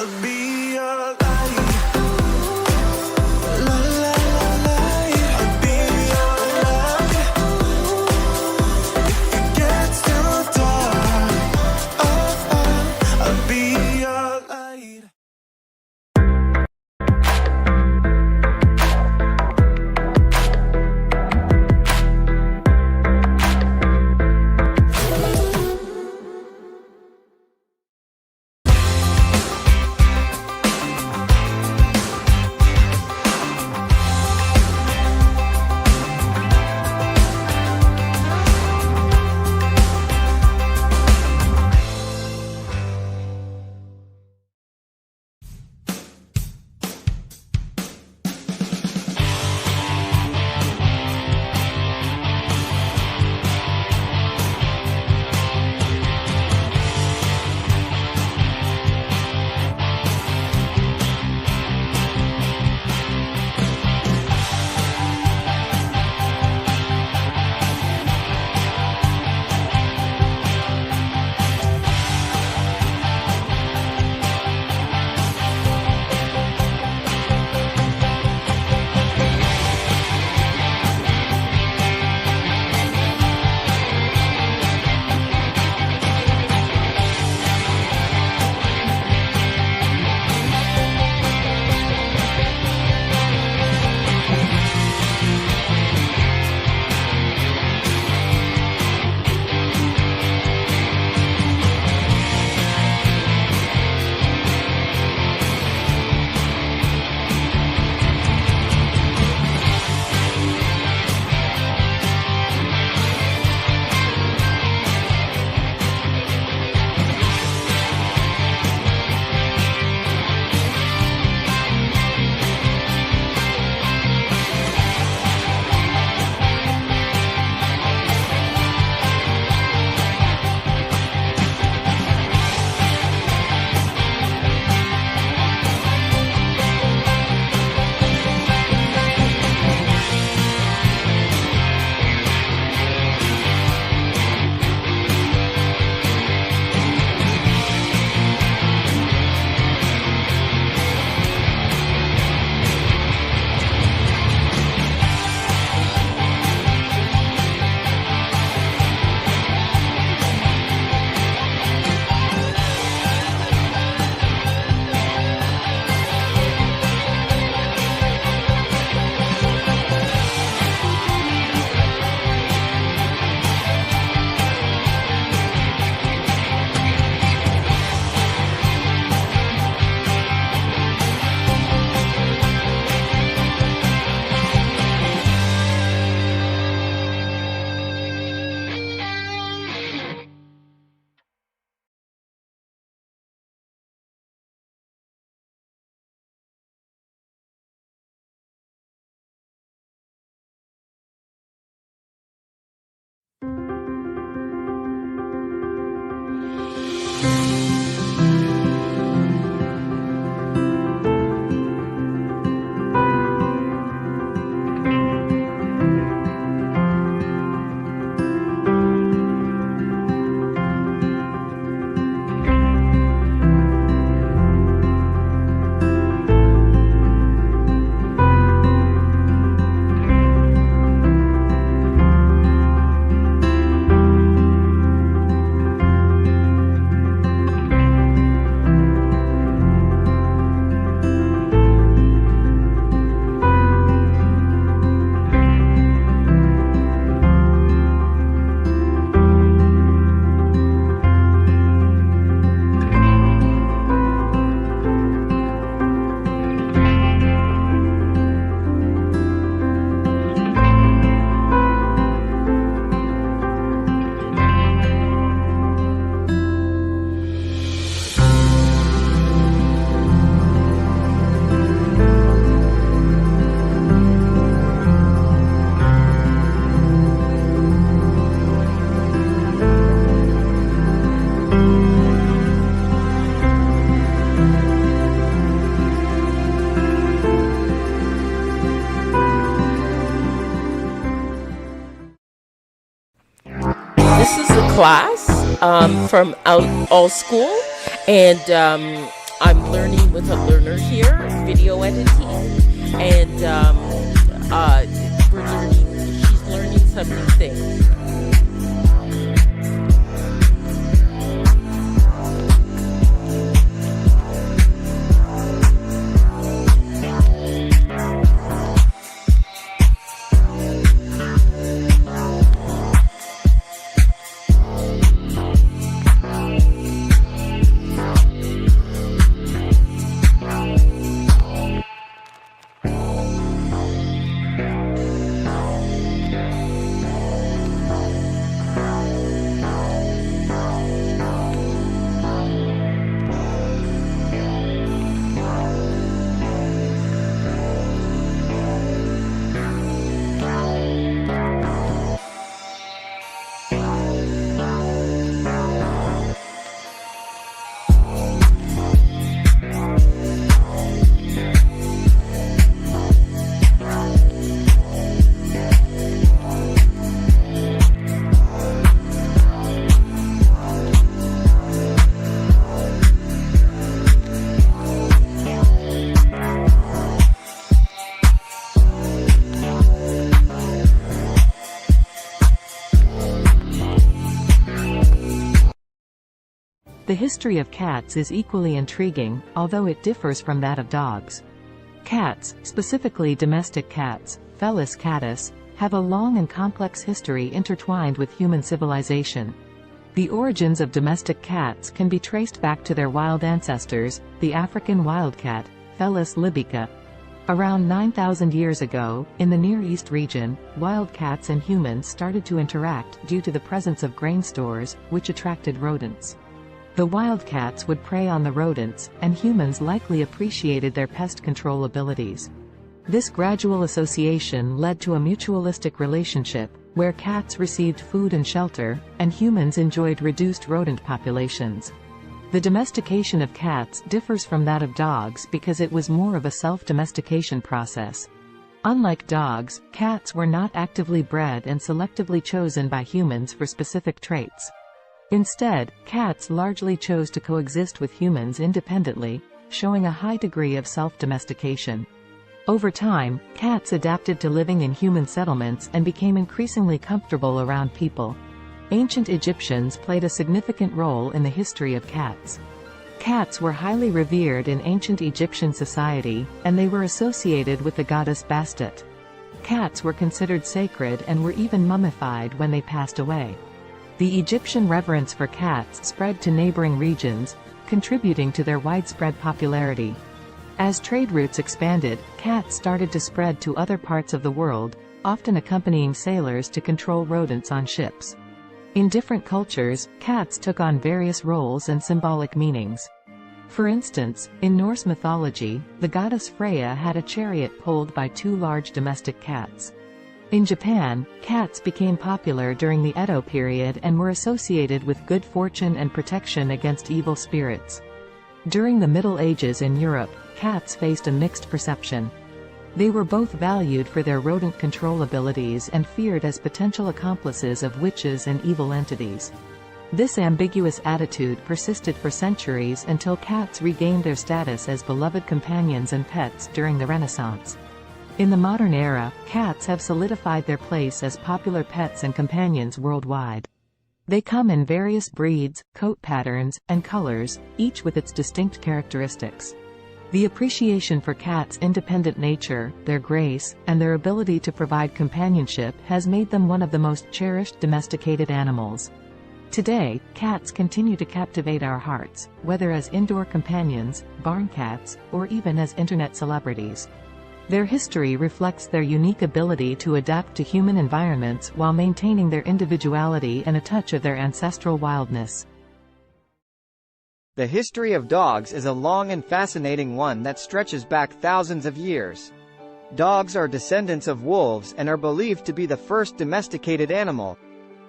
I'll be your light. La la la light. I'll be your light. If it gets too dark, I'll be your light. This is a class from All School, and I'm learning with a learner here, video editing, and she's learning some new things. The history of cats is equally intriguing, although it differs from that of dogs. Cats, specifically domestic cats, Felis catus, have a long and complex history intertwined with human civilization. The origins of domestic cats can be traced back to their wild ancestors, the African wildcat, Felis libica. Around 9,000 years ago, in the Near East region, wildcats and humans started to interact due to the presence of grain stores, which attracted rodents. The wildcats would prey on the rodents, and humans likely appreciated their pest control abilities. This gradual association led to a mutualistic relationship, where cats received food and shelter, and humans enjoyed reduced rodent populations. The domestication of cats differs from that of dogs because it was more of a self-domestication process. Unlike dogs, cats were not actively bred and selectively chosen by humans for specific traits. Instead, cats largely chose to coexist with humans independently, showing a high degree of self-domestication. Over time, cats adapted to living in human settlements and became increasingly comfortable around people. Ancient Egyptians played a significant role in the history of cats. Cats were highly revered in ancient Egyptian society, and they were associated with the goddess Bastet. Cats were considered sacred and were even mummified when they passed away. The Egyptian reverence for cats spread to neighboring regions, contributing to their widespread popularity. As trade routes expanded, cats started to spread to other parts of the world, often accompanying sailors to control rodents on ships. In different cultures, cats took on various roles and symbolic meanings. For instance, in Norse mythology, the goddess Freya had a chariot pulled by two large domestic cats. In Japan, cats became popular during the Edo period and were associated with good fortune and protection against evil spirits. During the Middle Ages in Europe, cats faced a mixed perception. They were both valued for their rodent control abilities and feared as potential accomplices of witches and evil entities. This ambiguous attitude persisted for centuries until cats regained their status as beloved companions and pets during the Renaissance. In the modern era, cats have solidified their place as popular pets and companions worldwide. They come in various breeds, coat patterns, and colors, each with its distinct characteristics. The appreciation for cats' independent nature, their grace, and their ability to provide companionship has made them one of the most cherished domesticated animals. Today, cats continue to captivate our hearts, whether as indoor companions, barn cats, or even as internet celebrities. Their history reflects their unique ability to adapt to human environments while maintaining their individuality and a touch of their ancestral wildness. The history of dogs is a long and fascinating one that stretches back thousands of years. Dogs are descendants of wolves and are believed to be the first domesticated animal.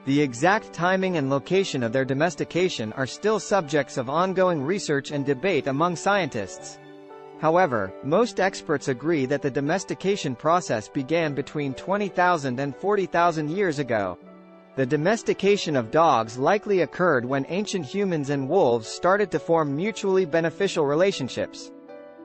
The exact timing and location of their domestication are still subjects of ongoing research and debate among scientists. However, most experts agree that the domestication process began between 20,000 and 40,000 years ago. The domestication of dogs likely occurred when ancient humans and wolves started to form mutually beneficial relationships.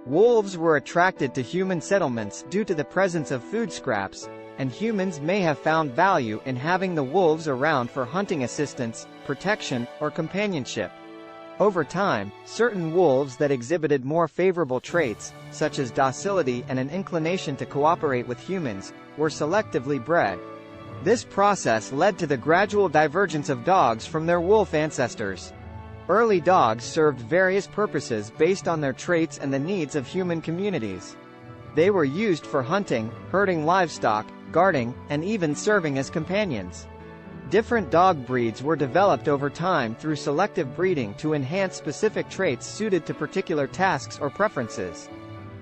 Wolves were attracted to human settlements due to the presence of food scraps, and humans may have found value in having the wolves around for hunting assistance, protection, or companionship. Over time, certain wolves that exhibited more favorable traits, such as docility and an inclination to cooperate with humans, were selectively bred. This process led to the gradual divergence of dogs from their wolf ancestors. Early dogs served various purposes based on their traits and the needs of human communities. They were used for hunting, herding livestock, guarding, and even serving as companions. Different dog breeds were developed over time through selective breeding to enhance specific traits suited to particular tasks or preferences.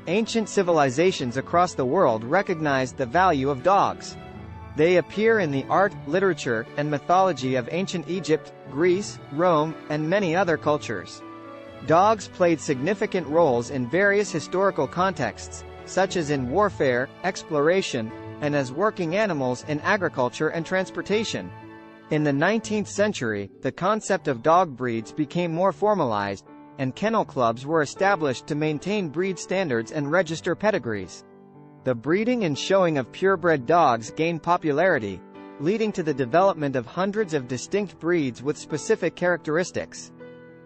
Ancient civilizations across the world recognized the value of dogs. They appear in the art, literature, and mythology of ancient Egypt, Greece, Rome, and many other cultures. Dogs played significant roles in various historical contexts, such as in warfare, exploration, and as working animals in agriculture and transportation. In the 19th century, the concept of dog breeds became more formalized, and kennel clubs were established to maintain breed standards and register pedigrees. The breeding and showing of purebred dogs gained popularity, leading to the development of hundreds of distinct breeds with specific characteristics.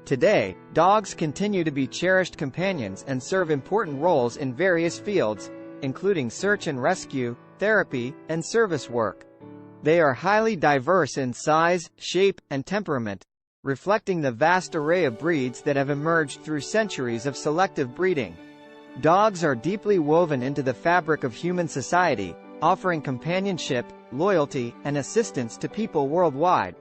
Today, dogs continue to be cherished companions and serve important roles in various fields, including search and rescue, therapy, and service work. They are highly diverse in size, shape, and temperament, reflecting the vast array of breeds that have emerged through centuries of selective breeding. Dogs are deeply woven into the fabric of human society, offering companionship, loyalty, and assistance to people worldwide.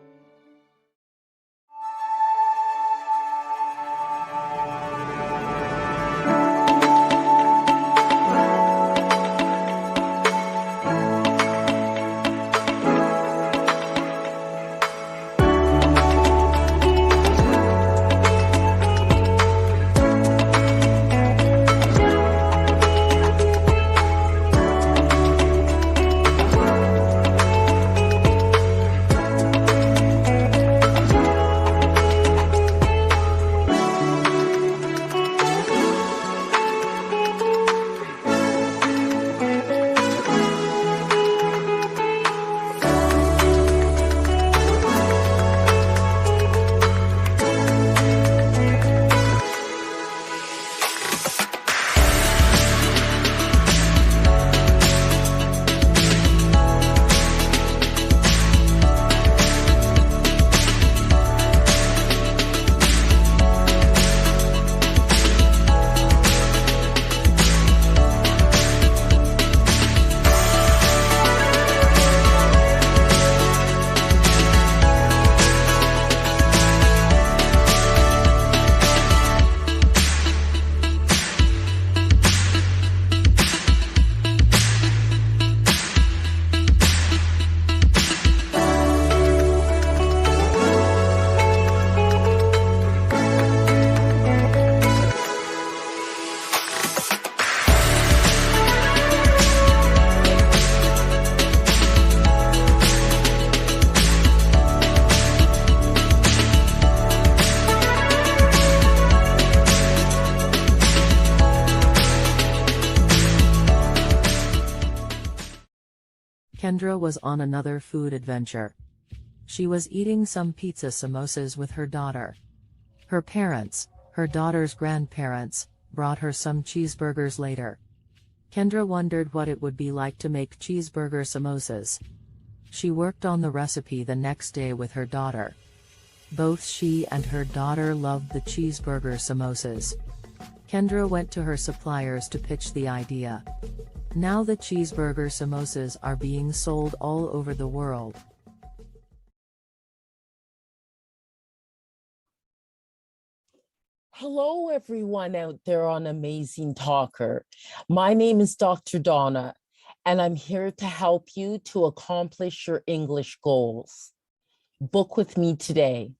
Kendra was on another food adventure. She was eating some pizza samosas with her daughter. Her parents, her daughter's grandparents, brought her some cheeseburgers later. Kendra wondered what it would be like to make cheeseburger samosas. She worked on the recipe the next day with her daughter. Both she and her daughter loved the cheeseburger samosas. Kendra went to her suppliers to pitch the idea. Now the cheeseburger samosas are being sold all over the world. Hello, everyone out there on Amazing Talker. My name is Dr. Donna, and I'm here to help you to accomplish your English goals. Book with me today.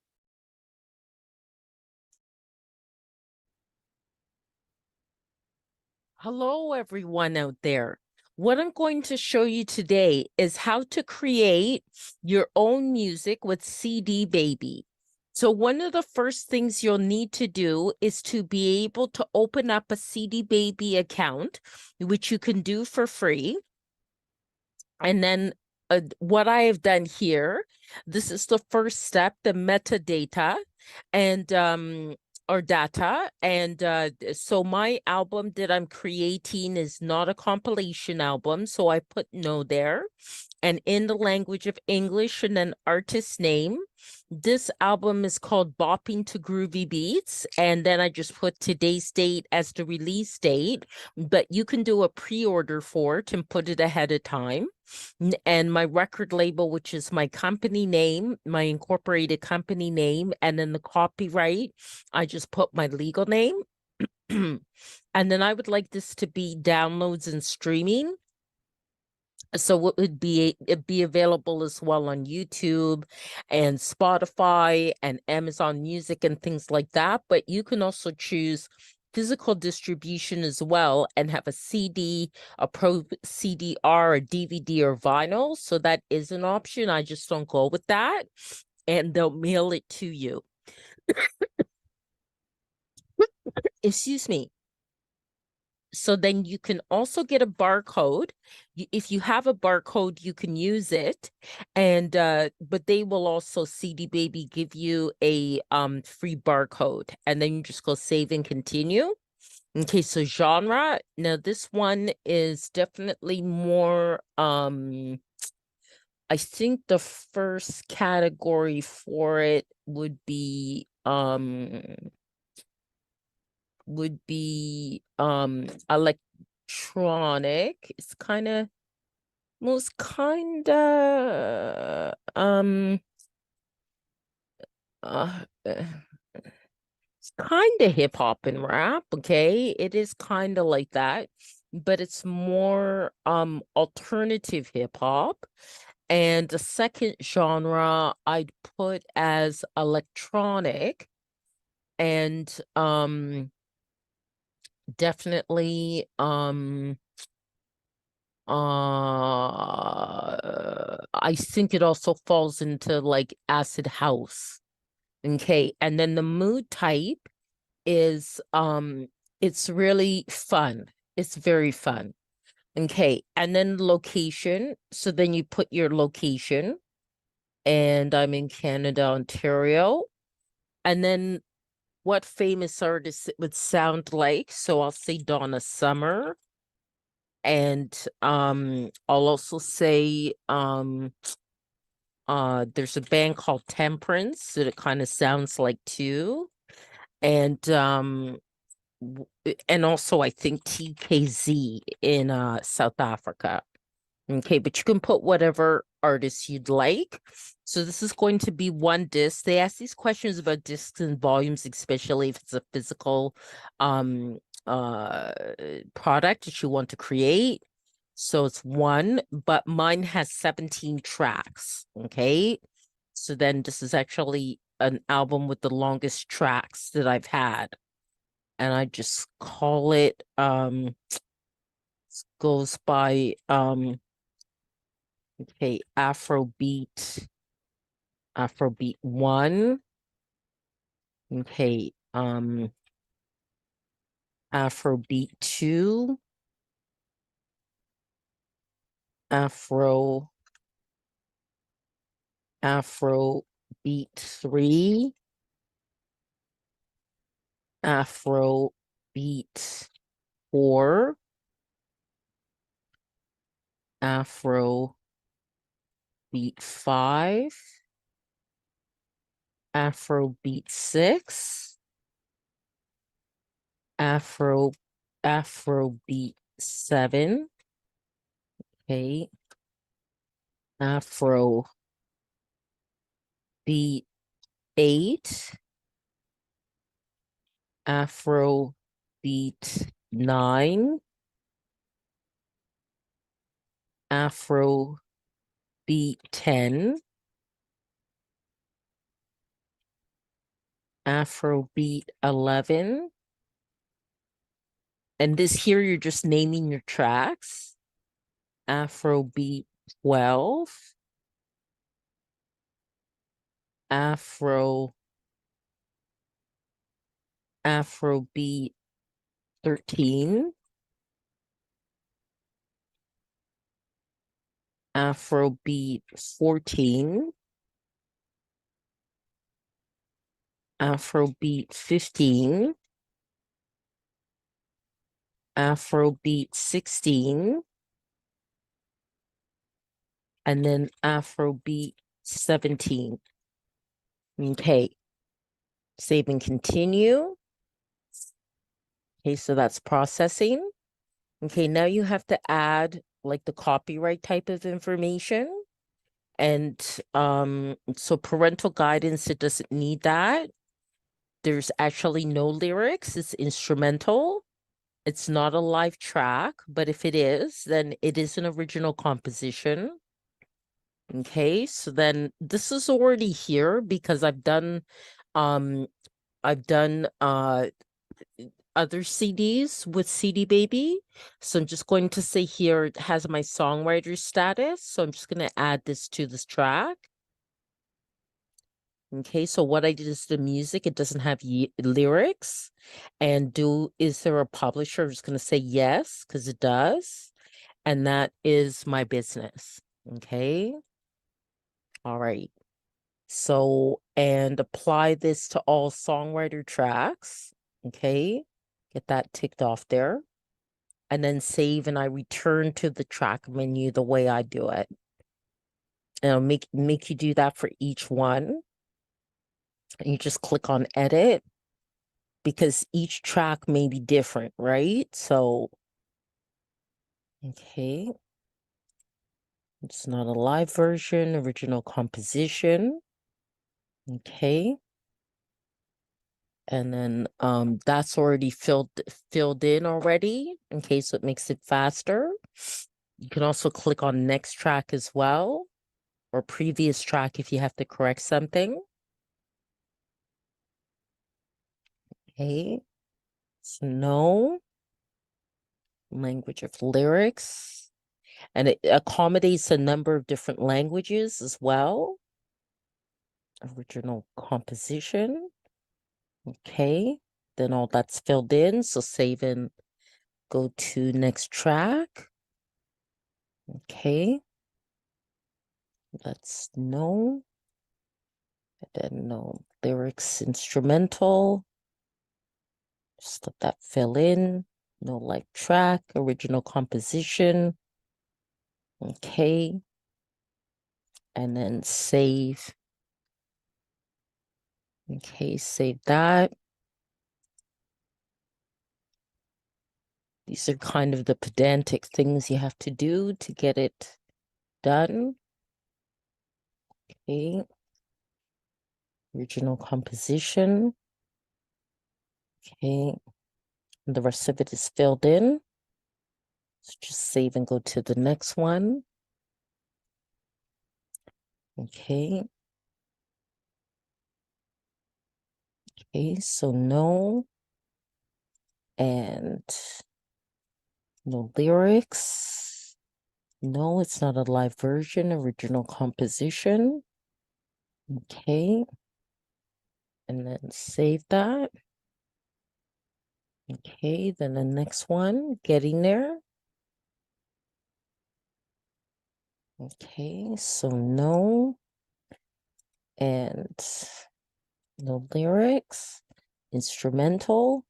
Hello, everyone out there. What I'm going to show you today is how to create your own music with CD Baby. So one of the first things you'll need to do is to be able to open up a CD Baby account, which you can do for free. And then what I have done here, this is the first step, the metadata and or data. And so my album that I'm creating is not a compilation album. So I put no there. And in the language of English and an artist name. This album is called Bopping to Groovy Beats. And then I just put today's date as the release date. But you can do a pre-order for it and put it ahead of time. And my record label, which is my company name, my incorporated company name, and then the copyright, I just put my legal name. And then I would like this to be downloads and streaming. So it'd be available as well on YouTube and Spotify and Amazon Music and things like that. But you can also choose physical distribution as well and have a CD, a Pro CDR, a DVD, or vinyl. So that is an option. I just don't go with that. And they'll mail it to you. Excuse me. So then you can also get a barcode. If you have a barcode, you can use it. And but they will also CD Baby give you a free barcode. And then you just go save and continue. Okay, so genre. Now this one is definitely more I think the first category for it would be electronic. It's kind of most kind of it's kind of hip hop and rap. Okay, it is kind of like that, but it's more alternative hip hop. And the second genre I'd put as electronic, and definitely I think it also falls into like acid house. Okay, and then the mood type is it's really fun. It's very fun. Okay, and then location. So then you put your location, and I'm in Canada, Ontario. And then what famous artist it would sound like. So I'll say Donna Summer. And I'll also say there's a band called Temperance that it kind of sounds like too. And also I think TKZ in South Africa. Okay, but you can put whatever artist you'd like. So this is going to be one disc. They ask these questions about discs and volumes, especially if it's a physical product that you want to create. So it's one, but mine has 17 tracks. Okay. So then this is actually an album with the longest tracks that I've had. And I just call it goes by okay, Afrobeat 1. Okay, Afrobeat 2. Afrobeat 3. Afrobeat 4. Afrobeat 5. Afrobeat 6. Afrobeat 7. Okay. Afrobeat 8. Afrobeat 9. Afrobeat 10. Afrobeat 11. And this here, you're just naming your tracks. Afrobeat 12, Afrobeat 13, Afrobeat 14, Afrobeat 15, Afrobeat 16, and then Afrobeat 17. Okay, save and continue. Okay, so that's processing. Okay, now you have to add like the copyright type of information. And so parental guidance, it doesn't need that. There's actually no lyrics, it's instrumental. It's not a live track, but if it is, then it is an original composition. Okay, so then this is already here because I've done other CDs with CD Baby. So I'm just going to say here it has my songwriter status. So I'm just going to add this to this track. Okay, so what I did is the music, it doesn't have lyrics. And is there a publisher? I'm just going to say yes, because it does. And that is my business. Okay. All right. So, and apply this to all songwriter tracks. Okay. Get that ticked off there. And then save, and I return to the track menu the way I do it. And I'll make you do that for each one. And you just click on edit because each track may be different, right? So, okay. It's not a live version, original composition. Okay. And then that's already filled in already. Okay, so it makes it faster. You can also click on next track as well, or previous track if you have to correct something. Okay, so no language of lyrics, and it accommodates a number of different languages as well. Original composition. Okay, then all that's filled in, so save and go to next track. Okay, that's no, and then no lyrics, instrumental. Just let that fill in. No live track, original composition. Okay, and then save. Okay, save that. These are kind of the pedantic things you have to do to get it done. Okay. Original composition. Okay. And the rest of it is filled in. So just save and go to the next one. Okay. Okay, so no. And no lyrics. No, it's not a live version, original composition. Okay. And then save that. Okay, then the next one, getting there. Okay, so no. And no lyrics. Instrumental.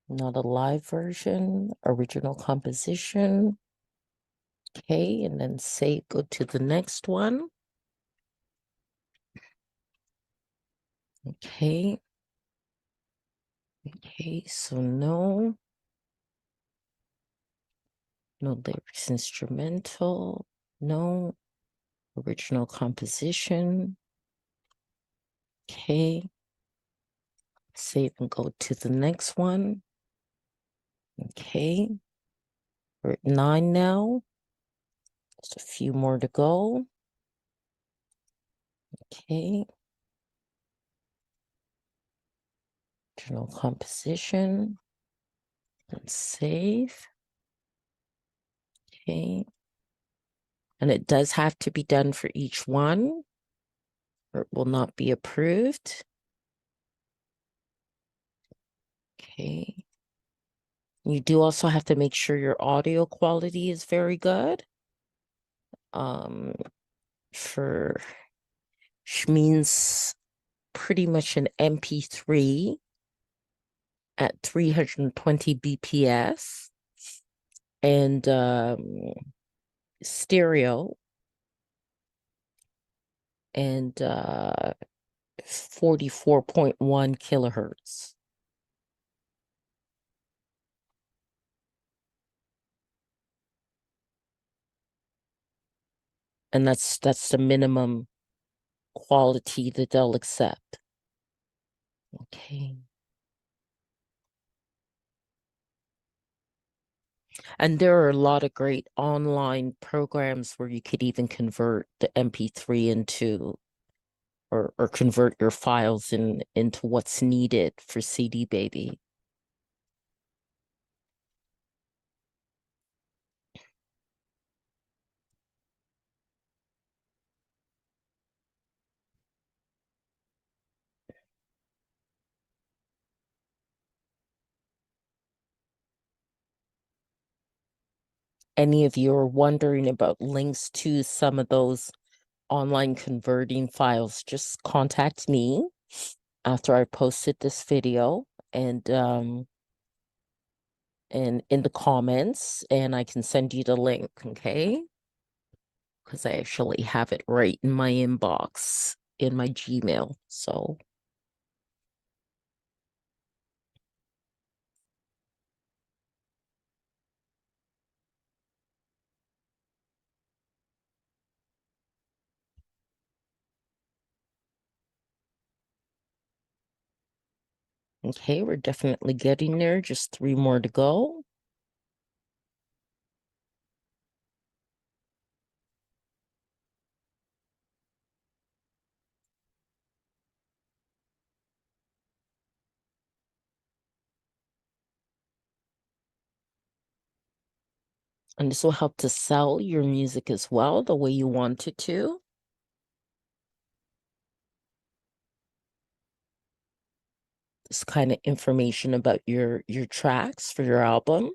Not a live version. Original composition. Okay, and then say go to the next one. Okay. Okay, so no. No lyrics, instrumental. No. Original composition. Okay. Save and go to the next one. Okay. We're at 9 now. Just a few more to go. Okay. Original composition. And save. Okay. And it does have to be done for each one, or it will not be approved. Okay. You do also have to make sure your audio quality is very good. For which means pretty much an MP3 at 320 BPS and stereo and 44.1 kilohertz. And that's the minimum quality that they'll accept. Okay. And there are a lot of great online programs where you could even convert the MP3 into or convert your files into what's needed for CD Baby. Any of you are wondering about links to some of those online converting files, just contact me after I posted this video and in the comments, and I can send you the link, okay? Because I actually have it right in my inbox in my Gmail. So okay, we're definitely getting there. Just 3 more to go. And this will help to sell your music as well, the way you want it to. This kind of information about your tracks for your album.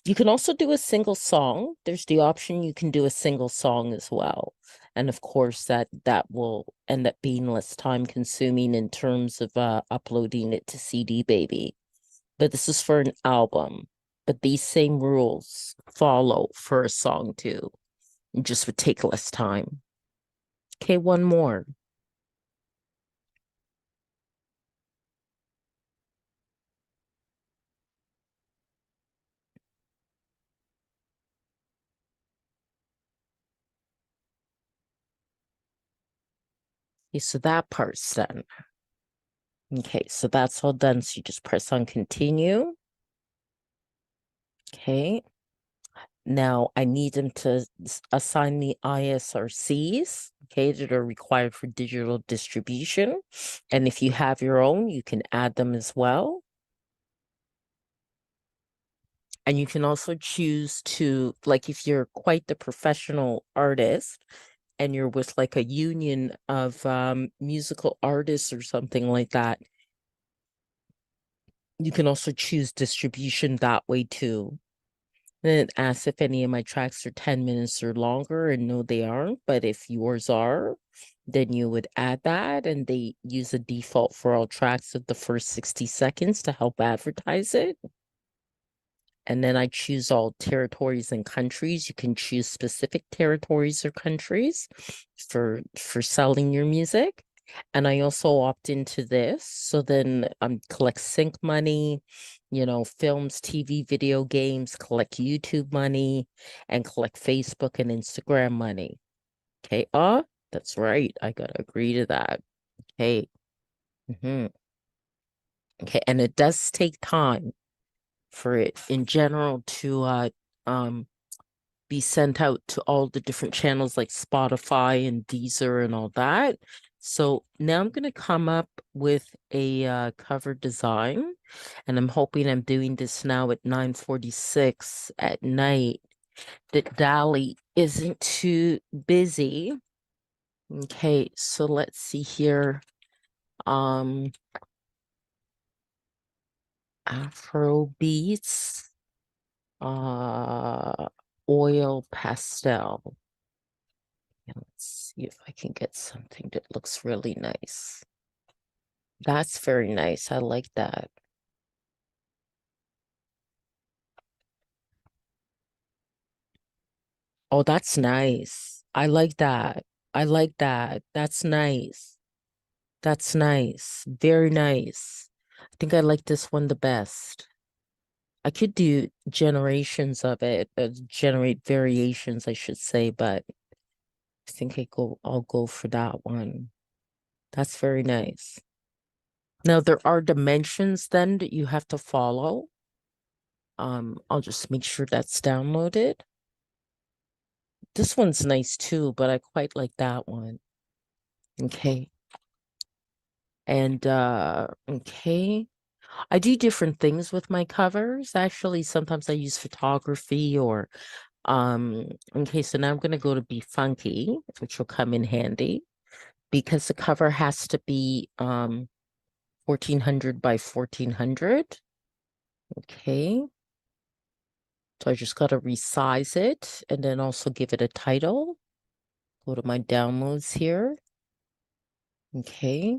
You can also do a single song. There's the option you can do a single song as well. And of course that will end up being less time consuming in terms of uploading it to CD Baby. But this is for an album. But these same rules follow for a song too. It just would take less time. Okay, one more. Okay, so that part's done. Okay, so that's all done. So you just press on continue. Okay. Now I need them to assign the ISRCs, okay, that are required for digital distribution. And if you have your own, you can add them as well. And you can also choose to, like, if you're quite the professional artist and you're with like a union of musical artists or something like that, you can also choose distribution that way too. Then it asks if any of my tracks are 10 minutes or longer, and no, they aren't. But if yours are, then you would add that, and they use a default for all tracks of the first 60 seconds to help advertise it. And then I choose all territories and countries. You can choose specific territories or countries for selling your music. And I also opt into this. So then collect sync money, films, TV, video games, collect YouTube money, and collect Facebook and Instagram money. Okay. That's right. I gotta agree to that. Okay. Okay. And it does take time for it in general to be sent out to all the different channels like Spotify and Deezer and all that. So now I'm going to come up with a cover design, and I'm hoping I'm doing this now at 9:46 at night that Dolly isn't too busy. Okay, so let's see here. Afro beats, oil pastel. Let's see if I can get something that looks really nice. That's very nice. I like that. Oh, that's nice. I like that. I like that. That's nice. That's nice. Very nice. I think I like this one the best. I could do generations of it, generate variations, I should say, but I think I'll go for that one. That's very nice. Now there are dimensions then that you have to follow. I'll just make sure that's downloaded. This one's nice too, but I quite like that one. Okay. And okay. I do different things with my covers. Actually, sometimes I use photography or okay, so now I'm gonna go to Be Funky, which will come in handy because the cover has to be 1400 by 1400. Okay. So I just gotta resize it and then also give it a title. Go to my downloads here. Okay.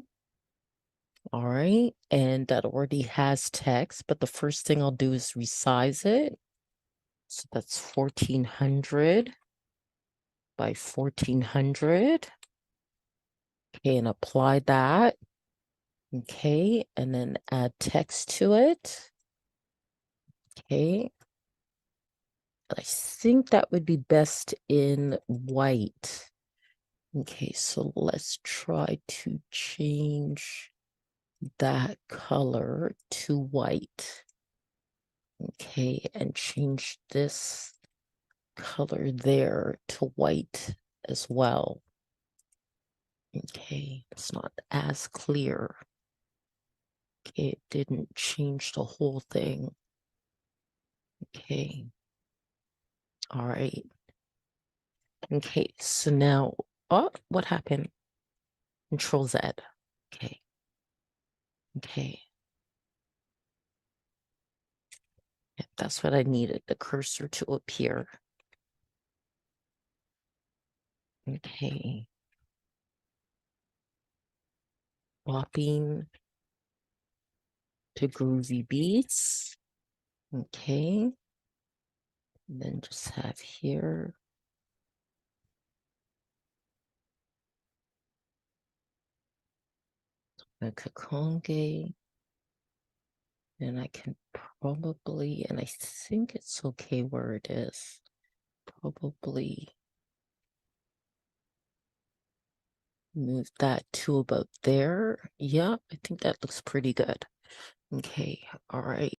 All right. And that already has text, but the first thing I'll do is resize it. So that's 1400 by 1400. Okay, and apply that. Okay, and then add text to it. Okay. I think that would be best in white. Okay, so let's try to change that color to white. Okay, and change this color there to white as well. Okay, it's not as clear. Okay, it didn't change the whole thing. Okay. All right. Okay, so now, oh, what happened? Control Z. Okay. Okay. Yeah, that's what I needed, the cursor to appear. Okay. Swapping to groovy beats. Okay. And then just have here. Donna Kakonge. And I can probably, and I think it's okay where it is. Probably move that to about there. Yeah, I think that looks pretty good. Okay, all right.